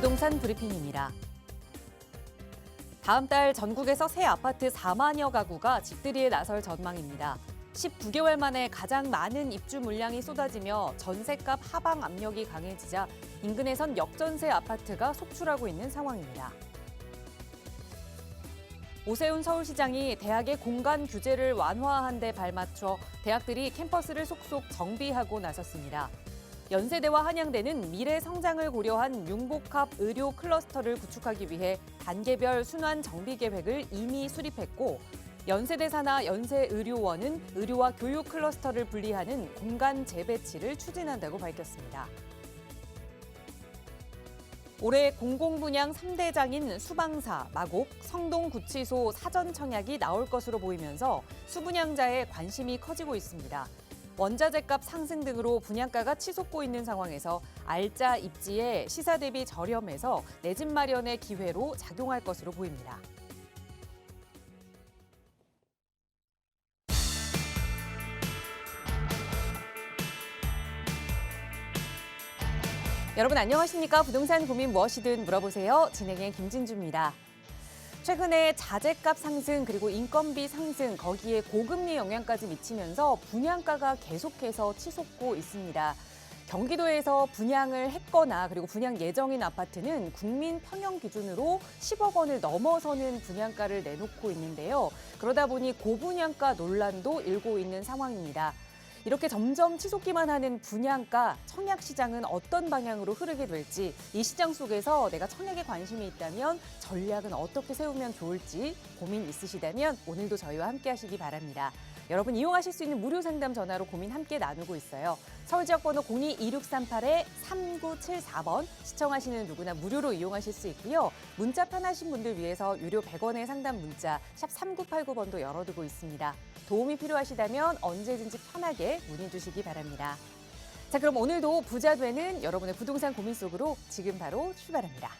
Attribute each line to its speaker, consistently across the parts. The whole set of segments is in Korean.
Speaker 1: 부동산 브리핑입니다. 다음 달 전국에서 새 아파트 4만여 가구가 집들이에 나설 전망입니다. 19개월 만에 가장 많은 입주 물량이 쏟아지며 전셋값 하방 압력이 강해지자 인근에선 역전세 아파트가 속출하고 있는 상황입니다. 오세훈 서울시장이 대학의 공간 규제를 완화한 데 발맞춰 대학들이 캠퍼스를 속속 정비하고 나섰습니다. 연세대와 한양대는 미래 성장을 고려한 융복합 의료 클러스터를 구축하기 위해 단계별 순환 정비 계획을 이미 수립했고, 연세대 산하 연세의료원은 의료와 교육 클러스터를 분리하는 공간 재배치를 추진한다고 밝혔습니다. 올해 공공분양 3대장인 수방사, 마곡, 성동구치소 사전 청약이 나올 것으로 보이면서 수분양자의 관심이 커지고 있습니다. 원자재값 상승 등으로 분양가가 치솟고 있는 상황에서 알짜 입지에 시세 대비 저렴해서 내 집 마련의 기회로 작용할 것으로 보입니다. 여러분 안녕하십니까? 부동산 고민 무엇이든 물어보세요. 진행의 김진주입니다. 최근에 자재값 상승 그리고 인건비 상승 거기에 고금리 영향까지 미치면서 분양가가 계속해서 치솟고 있습니다. 경기도에서 분양을 했거나 그리고 분양 예정인 아파트는 국민 평형 기준으로 10억 원을 넘어서는 분양가를 내놓고 있는데요. 그러다 보니 고분양가 논란도 일고 있는 상황입니다. 이렇게 점점 치솟기만 하는 분양가, 청약 시장은 어떤 방향으로 흐르게 될지, 이 시장 속에서 내가 청약에 관심이 있다면 전략은 어떻게 세우면 좋을지 고민 있으시다면 오늘도 저희와 함께 하시기 바랍니다. 여러분 이용하실 수 있는 무료 상담 전화로 고민 함께 나누고 있어요. 서울 지역번호 02-2638-3974번 시청하시는 누구나 무료로 이용하실 수 있고요. 문자 편하신 분들 위해서 유료 100원의 상담 문자 샵 3989번도 열어두고 있습니다. 도움이 필요하시다면 언제든지 편하게 문의 주시기 바랍니다. 자, 그럼 오늘도 부자 되는 여러분의 부동산 고민 속으로 지금 바로 출발합니다.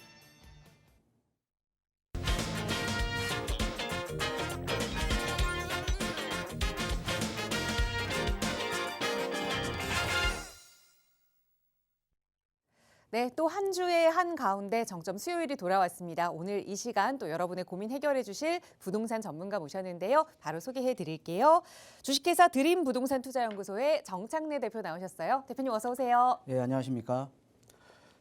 Speaker 1: 네, 또 한 주의 한가운데 정점 수요일이 돌아왔습니다. 오늘 이 시간 또 여러분의 고민 해결해 주실 부동산 전문가 모셨는데요. 바로 소개해 드릴게요. 주식회사 드림 부동산 투자연구소의 정창래 대표 나오셨어요. 대표님 어서 오세요.
Speaker 2: 네, 안녕하십니까?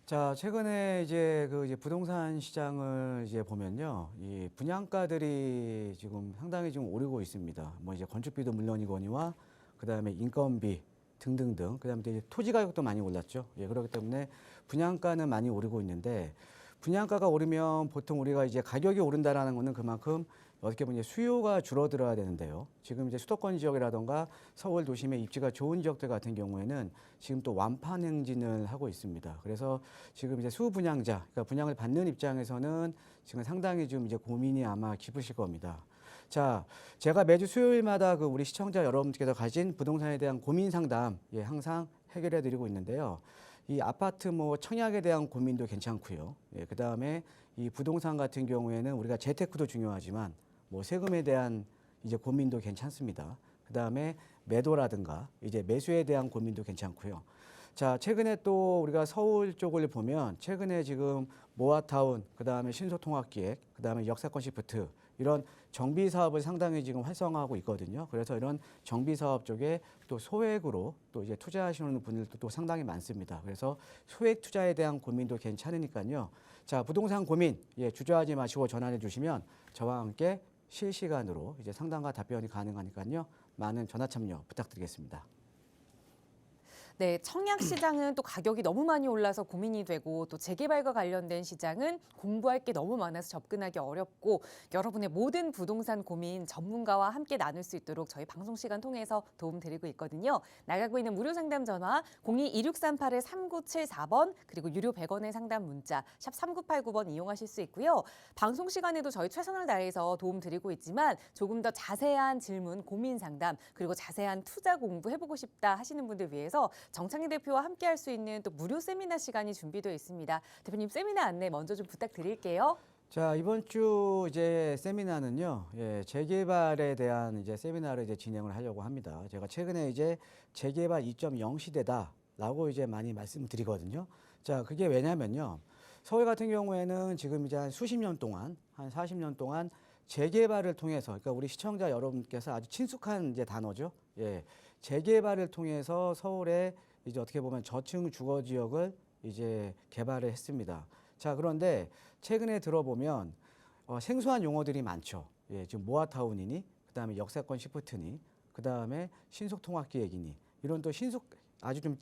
Speaker 2: 자, 최근에 이제 부동산 시장을 이제 보면요. 이 분양가들이 지금 상당히 좀 오르고 있습니다. 뭐 이제 건축비도 물론이거니와 그다음에 인건비 등등등. 그다음에 이제 토지 가격도 많이 올랐죠. 예, 그렇기 때문에 분양가는 많이 오르고 있는데, 분양가가 오르면 보통 우리가 이제 가격이 오른다라는 거는 그만큼 어떻게 보면 이제 수요가 줄어들어야 되는데요. 지금 이제 수도권 지역이라던가 서울 도심의 입지가 좋은 지역들 같은 경우에는 지금 또 완판 행진을 하고 있습니다. 그래서 지금 이제 수분양자, 그러니까 분양을 받는 입장에서는 지금 상당히 좀 이제 고민이 아마 깊으실 겁니다. 자, 제가 매주 수요일마다 우리 시청자 여러분께서 가진 부동산에 대한 고민 상담 항상 해결해 드리고 있는데요. 이 아파트 청약에 대한 고민도 괜찮고요. 그 다음에 이 부동산 같은 경우에는 우리가 재테크도 중요하지만 세금에 대한 이제 고민도 괜찮습니다. 그 다음에 매도라든가 이제 매수에 대한 고민도 괜찮고요. 자, 최근에 또 우리가 서울 쪽을 보면 최근에 지금 모아타운, 그 다음에 신소통합기획, 그 다음에 역사권 시프트 이런 정비 사업을 상당히 지금 활성화하고 있거든요. 그래서 이런 정비 사업 쪽에 또 소액으로 또 이제 투자하시는 분들도 또 상당히 많습니다. 그래서 소액 투자에 대한 고민도 괜찮으니까요. 자, 부동산 고민 주저하지 마시고 전화해 주시면 저와 함께 실시간으로 이제 상담과 답변이 가능하니까요. 많은 전화 참여 부탁드리겠습니다.
Speaker 1: 네, 청약 시장은 또 가격이 너무 많이 올라서 고민이 되고, 또 재개발과 관련된 시장은 공부할 게 너무 많아서 접근하기 어렵고, 여러분의 모든 부동산 고민 전문가와 함께 나눌 수 있도록 저희 방송 시간 통해서 도움 드리고 있거든요. 나가고 있는 무료 상담 전화 02-2638-3974번 그리고 유료 100원의 상담 문자 샵 3989번 이용하실 수 있고요. 방송 시간에도 저희 최선을 다해서 도움 드리고 있지만 조금 더 자세한 질문, 고민 상담 그리고 자세한 투자 공부 해보고 싶다 하시는 분들 위해서 정창래 대표와 함께 할 수 있는 또 무료 세미나 시간이 준비되어 있습니다. 대표님 세미나 안내 먼저 좀 부탁드릴게요.
Speaker 2: 자, 이번 주 이제 세미나는요, 재개발에 대한 이제 세미나를 이제 진행을 하려고 합니다. 제가 최근에 이제 재개발 2.0 시대다라고 이제 많이 말씀드리거든요. 자, 그게 왜냐면요. 서울 같은 경우에는 지금 이제 한 수십 년 동안, 한 40년 동안 재개발을 통해서, 그러니까 우리 시청자 여러분께서 아주 친숙한 이제 단어죠. 예, 재개발을 통해서 서울에 이제 어떻게 보면 저층 주거 지역을 이제 개발을 했습니다. 자, 그런데 최근에 들어보면 생소한 용어들이 많죠. 예, 지금 모아타운이니, 그다음에 역세권 시프트니, 그다음에 신속통합기획이니, 이런 또 아주 좀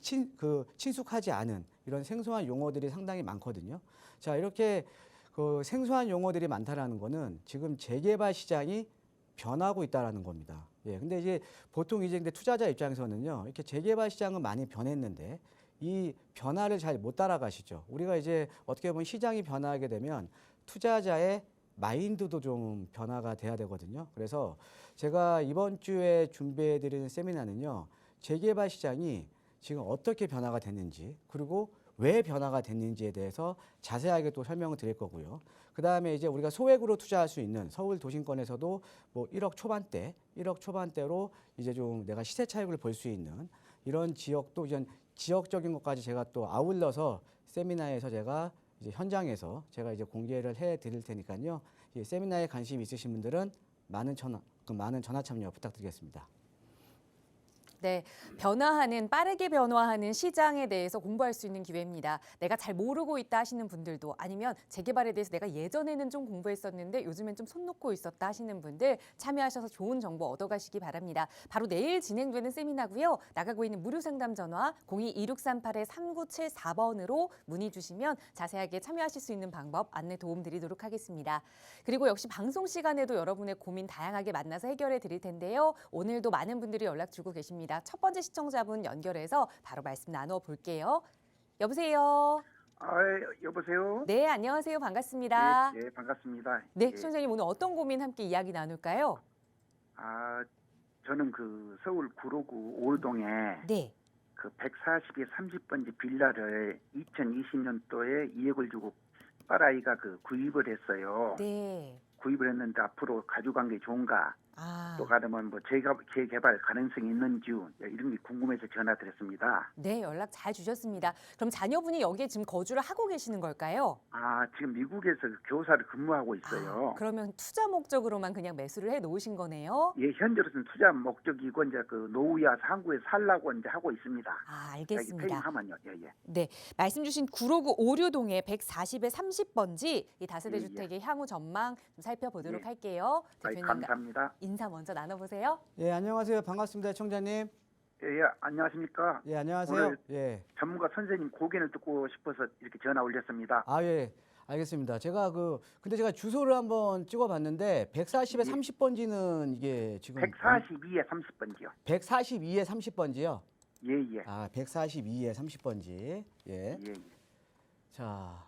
Speaker 2: 친숙하지 않은 이런 생소한 용어들이 상당히 많거든요. 자, 이렇게 그 생소한 용어들이 많다라는 거는 지금 재개발 시장이 변하고 있다라는 겁니다. 예, 근데 이제 보통 이제 근데 투자자 입장에서는요, 이렇게 재개발 시장은 많이 변했는데 이 변화를 잘 못 따라가시죠. 우리가 이제 어떻게 보면 시장이 변화하게 되면 투자자의 마인드도 좀 변화가 돼야 되거든요. 그래서 제가 이번 주에 준비해 드리는 세미나는요, 재개발 시장이 지금 어떻게 변화가 됐는지, 그리고 왜 변화가 됐는지에 대해서 자세하게 또 설명을 드릴 거고요. 그 다음에 이제 우리가 소액으로 투자할 수 있는 서울 도심권에서도 뭐 1억 초반대로 이제 좀 내가 시세 차익을 볼 수 있는 이런 지역도 이제 지역적인 것까지 제가 또 아울러서 세미나에서 제가 이제 현장에서 제가 이제 공개를 해 드릴 테니까요. 이 세미나에 관심 있으신 분들은 많은 전화 참여 부탁드리겠습니다.
Speaker 1: 네, 빠르게 변화하는 시장에 대해서 공부할 수 있는 기회입니다. 내가 잘 모르고 있다 하시는 분들도, 아니면 재개발에 대해서 내가 예전에는 좀 공부했었는데 요즘엔 좀 손 놓고 있었다 하시는 분들 참여하셔서 좋은 정보 얻어가시기 바랍니다. 바로 내일 진행되는 세미나고요. 나가고 있는 무료 상담 전화 02-2638-3974번으로 문의 주시면 자세하게 참여하실 수 있는 방법 안내 도움 드리도록 하겠습니다. 그리고 역시 방송 시간에도 여러분의 고민 다양하게 만나서 해결해 드릴 텐데요. 오늘도 많은 분들이 연락 주고 계십니다. 첫 번째 시청자분 연결해서 바로 말씀 나눠 볼게요. 여보세요.
Speaker 3: 여보세요?
Speaker 1: 네, 안녕하세요. 반갑습니다.
Speaker 3: 예, 반갑습니다.
Speaker 1: 네,
Speaker 3: 예.
Speaker 1: 시청자님 오늘 어떤 고민 함께 이야기 나눌까요?
Speaker 3: 저는 그 서울 구로구 오울동에
Speaker 1: 네.
Speaker 3: 그 140에 30번지 빌라를 2020년도에 2억을 주고 딸아이가 그 구입을 했어요.
Speaker 1: 네.
Speaker 3: 구입을 했는데 앞으로 가져간 게 좋은가?
Speaker 1: 아.
Speaker 3: 또 가려면 뭐 재개발 가능성이 있는지 이런 게 궁금해서 전화드렸습니다.
Speaker 1: 네, 연락 잘 주셨습니다. 그럼 자녀분이 여기에 지금 거주를 하고 계시는 걸까요?
Speaker 3: 지금 미국에서 교사를 근무하고 있어요.
Speaker 1: 그러면 투자 목적으로만 그냥 매수를 해 놓으신 거네요?
Speaker 3: 예, 현재로서는 투자 목적이고 이제 그 노후에 와서 한국에 살라고 이제 하고 있습니다.
Speaker 1: 알겠습니다.
Speaker 3: 퇴임하면요. 예.
Speaker 1: 네, 말씀 주신 구로구 오류동의 140에 30번지 이 다세대
Speaker 3: 예.
Speaker 1: 주택의 향후 전망 좀 살펴보도록
Speaker 3: 예.
Speaker 1: 할게요. 대표님과
Speaker 3: 감사합니다.
Speaker 1: 인사 먼저 나눠보세요.
Speaker 2: 예, 안녕하세요. 반갑습니다, 청자님.
Speaker 3: 예, 안녕하십니까?
Speaker 2: 예, 안녕하세요.
Speaker 3: 오늘
Speaker 2: 예.
Speaker 3: 전문가 선생님 고견을 듣고 싶어서 이렇게 전화 올렸습니다.
Speaker 2: 예. 알겠습니다. 근데 제가 주소를 한번 찍어봤는데 140에
Speaker 3: 예.
Speaker 2: 30번지는 이게 지금
Speaker 3: 142에 30번지요.
Speaker 2: 142에 30번지요.
Speaker 3: 예.
Speaker 2: 142에 30번지. 예.
Speaker 3: 예.
Speaker 2: 자,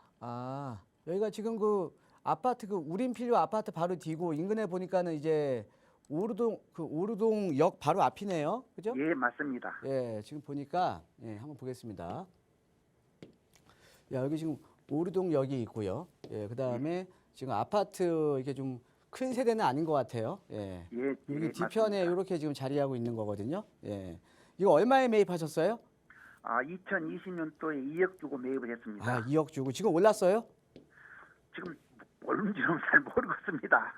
Speaker 2: 여기가 지금 그 아파트 우린필류 아파트 바로 뒤고 인근에 보니까는 이제 오르동역 바로 앞이네요. 그죠?
Speaker 3: 예, 맞습니다.
Speaker 2: 예, 지금 보니까 한번 보겠습니다. 여기 지금 오르동역이 있고요. 예, 그다음에 지금 아파트 이게 좀 큰 세대는 아닌 것 같아요. 예.
Speaker 3: 예,
Speaker 2: 여기 뒤편에
Speaker 3: 맞습니다.
Speaker 2: 이렇게 지금 자리하고 있는 거거든요. 예. 이거 얼마에 매입하셨어요?
Speaker 3: 2020년도에 2억 주고 매입을 했습니다.
Speaker 2: 2억 주고 지금 올랐어요?
Speaker 3: 지금 얼마인지는 잘 모르겠습니다.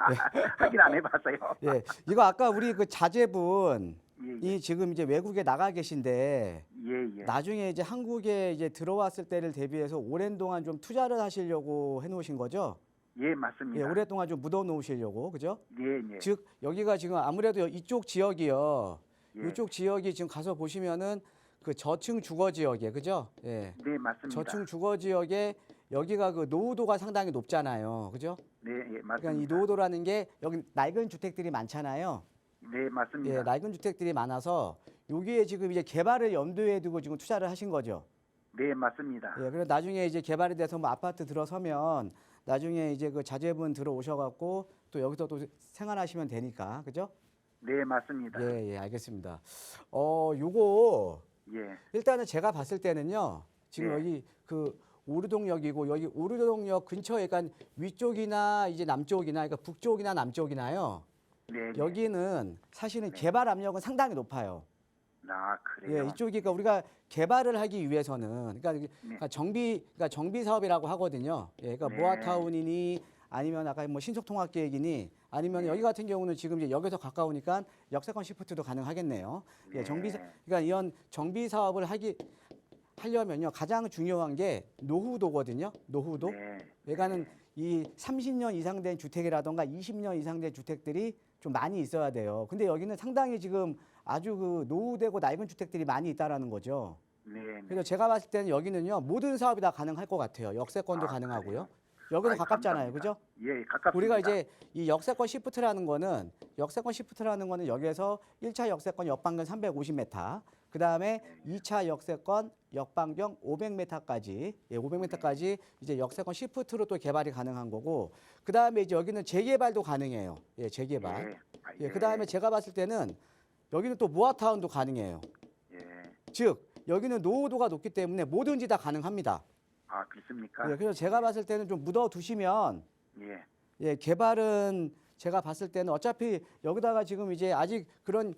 Speaker 3: 확인 안 해봐서요.
Speaker 2: 예. 이거 아까 우리 그 자제분
Speaker 3: 예.
Speaker 2: 이 지금 이제 외국에 나가 계신데
Speaker 3: 예.
Speaker 2: 나중에 이제 한국에 이제 들어왔을 때를 대비해서 오랜 동안 좀 투자를 하시려고 해놓으신 거죠?
Speaker 3: 예, 맞습니다.
Speaker 2: 예, 오랫동안 좀 묻어 놓으시려고, 그죠?
Speaker 3: 예.
Speaker 2: 즉 여기가 지금 아무래도 이쪽 지역이요.
Speaker 3: 예.
Speaker 2: 이쪽 지역이 지금 가서 보시면은 그 저층 주거 지역이에요, 그죠? 예.
Speaker 3: 네, 맞습니다.
Speaker 2: 저층 주거 지역에 여기가 그 노후도가 상당히 높잖아요, 그죠?
Speaker 3: 네, 맞습니다.
Speaker 2: 그러니까 이 노후도라는 게 여기 낡은 주택들이 많잖아요.
Speaker 3: 네, 맞습니다.
Speaker 2: 예, 낡은 주택들이 많아서 여기에 지금 이제 개발을 염두에 두고 지금 투자를 하신 거죠.
Speaker 3: 네, 맞습니다.
Speaker 2: 예, 그래서 나중에 이제 개발이 돼서 뭐 아파트 들어서면 나중에 이제 그 자제분 들어오셔갖고 또 여기서 또 생활하시면 되니까, 그죠?
Speaker 3: 네, 맞습니다.
Speaker 2: 예, 알겠습니다. 요거
Speaker 3: 예.
Speaker 2: 일단은 제가 봤을 때는요. 지금
Speaker 3: 예.
Speaker 2: 여기 그 오르동역이고 여기 오르동역 근처에 그러니까 위쪽이나 이제 남쪽이나 그러니까 북쪽이나 남쪽이나요.
Speaker 3: 네.
Speaker 2: 여기는 사실은 개발 압력은 상당히 높아요.
Speaker 3: 아, 그래요.
Speaker 2: 예, 이쪽이 그러니까 우리가 개발을 하기 위해서는 그러니까 정비 사업이라고 하거든요. 예, 그러니까
Speaker 3: 네.
Speaker 2: 모아타운이니 아니면 아까 뭐 신속통합계획이니 아니면
Speaker 3: 네.
Speaker 2: 여기 같은 경우는 지금 이제 역에서 가까우니까 역세권 시프트도 가능하겠네요. 예, 그러니까 이런 정비 사업을 하려면요 가장 중요한 게 노후도거든요. 노후도.
Speaker 3: 네.
Speaker 2: 그러니까는 이 30년 이상 된 주택이라던가 20년 이상 된 주택들이 좀 많이 있어야 돼요. 근데 여기는 상당히 지금 아주 그 노후되고 낡은 주택들이 많이 있다라는 거죠.
Speaker 3: 네.
Speaker 2: 그래서 제가 봤을 때는 여기는요 모든 사업이 다 가능할 것 같아요. 역세권도
Speaker 3: 아,
Speaker 2: 가능하고요.
Speaker 3: 그래요?
Speaker 2: 여기서
Speaker 3: 아이,
Speaker 2: 가깝잖아요,
Speaker 3: 감사합니다.
Speaker 2: 그죠?
Speaker 3: 예, 가깝습니다.
Speaker 2: 우리가 이제 이 역세권 시프트라는 거는 여기에서 1차 역세권 역반경 350m, 그 다음에 2차 역세권 역반경 500m까지, 예, 500m까지 이제 역세권 시프트로 또 개발이 가능한 거고, 그 다음에 이제 여기는 재개발도 가능해요. 예, 재개발.
Speaker 3: 예. 아,
Speaker 2: 예, 그 다음에 제가 봤을 때는 여기는 또 모아타운도 가능해요.
Speaker 3: 예.
Speaker 2: 즉 여기는 노후도가 높기 때문에 뭐든지 다 가능합니다.
Speaker 3: 아, 그렇습니까?
Speaker 2: 예, 그래서 제가 봤을 때는 좀 묻어 두시면
Speaker 3: 예.
Speaker 2: 예, 개발은 제가 봤을 때는 어차피 여기다가 지금 이제 아직 그런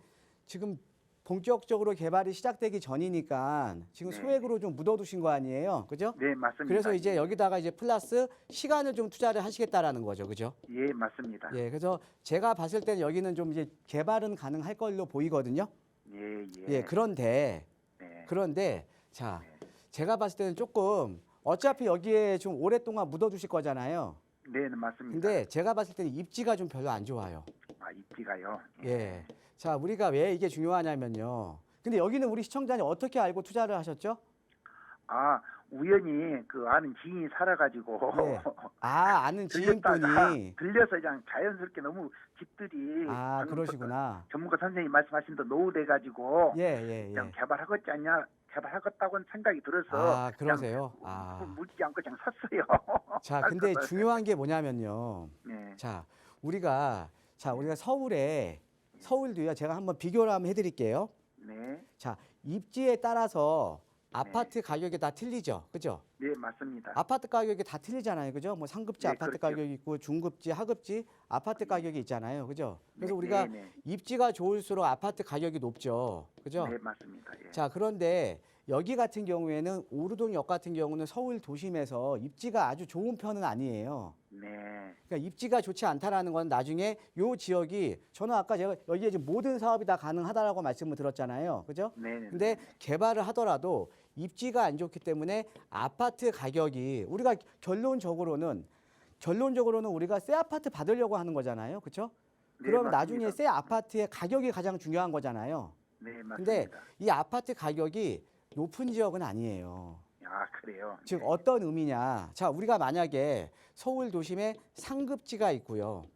Speaker 2: 지금 본격적으로 개발이 시작되기 전이니까 지금
Speaker 3: 네.
Speaker 2: 소액으로 좀 묻어두신 거 아니에요, 그죠?
Speaker 3: 네, 맞습니다.
Speaker 2: 그래서 이제 여기다가 이제 플러스 시간을 좀 투자를 하시겠다라는 거죠, 그죠?
Speaker 3: 예, 맞습니다.
Speaker 2: 예, 그래서 제가 봤을 때는 여기는 좀 이제 개발은 가능할 걸로 보이거든요.
Speaker 3: 예, 예.
Speaker 2: 예, 그런데 자, 제가 봤을 때는 조금 어차피 여기에 좀 오랫동안 묻어두실 거잖아요.
Speaker 3: 네, 맞습니다.
Speaker 2: 근데 제가 봤을 때는 입지가 좀 별로 안 좋아요.
Speaker 3: 아, 입지가요.
Speaker 2: 예. 자, 우리가 왜 이게 중요하냐면요. 근데 여기는 우리 시청자님 어떻게 알고 투자를 하셨죠?
Speaker 3: 아, 우연히 그 아는 지인이 살아가지고
Speaker 2: 예. 아, 아는
Speaker 3: 들렸다가
Speaker 2: 지인분이.
Speaker 3: 들려서 그냥 자연스럽게 너무 집들이
Speaker 2: 아,
Speaker 3: 방금
Speaker 2: 그러시구나.
Speaker 3: 전문가 선생님이 말씀하신 대로 노후돼가지고
Speaker 2: 예.
Speaker 3: 그냥 개발하겠지 않냐, 개발하겠다고는 생각이 들어서
Speaker 2: 아, 그러세요?
Speaker 3: 그냥
Speaker 2: 아.
Speaker 3: 묻지 않고 그냥 샀어요.
Speaker 2: 자, 근데 중요한 게 뭐냐면요.
Speaker 3: 네.
Speaker 2: 자, 우리가 서울도요. 제가 한번 비교를 한번 해드릴게요.
Speaker 3: 네,
Speaker 2: 자, 입지에 따라서 아파트 가격이 다 틀리죠, 그죠?
Speaker 3: 네, 맞습니다.
Speaker 2: 아파트 가격이 다 틀리잖아요, 그죠? 뭐 상급지
Speaker 3: 네,
Speaker 2: 아파트
Speaker 3: 그렇죠.
Speaker 2: 가격이 있고 중급지, 하급지 아파트 가격이 있잖아요, 그죠? 그래서
Speaker 3: 네,
Speaker 2: 우리가
Speaker 3: 네,
Speaker 2: 입지가 좋을수록 아파트 가격이 높죠, 그죠?
Speaker 3: 네, 맞습니다. 예.
Speaker 2: 자, 그런데 여기 같은 경우에는 오르동역 같은 경우는 서울 도심에서 입지가 아주 좋은 편은 아니에요.
Speaker 3: 네,
Speaker 2: 그러니까 입지가 좋지 않다라는 건 나중에 요 지역이 저는 아까 제가 여기에 지금 모든 사업이 다 가능하다라고 말씀을 드렸잖아요, 그죠?
Speaker 3: 네, 네.
Speaker 2: 근데 개발을 하더라도 입지가 안 좋기 때문에 아파트 가격이 우리가 결론적으로는 우리가 새 아파트 받으려고 하는 거잖아요, 그렇죠?
Speaker 3: 네,
Speaker 2: 그러면
Speaker 3: 맞습니다.
Speaker 2: 나중에 새 아파트의 가격이 가장 중요한 거잖아요.
Speaker 3: 네,
Speaker 2: 근데
Speaker 3: 맞습니다.
Speaker 2: 이 아파트 가격이 높은 지역은 아니에요.
Speaker 3: 아, 그래요.
Speaker 2: 즉 어떤 의미냐? 자, 우리가 만약에 서울 도심에 상급지가 있고요.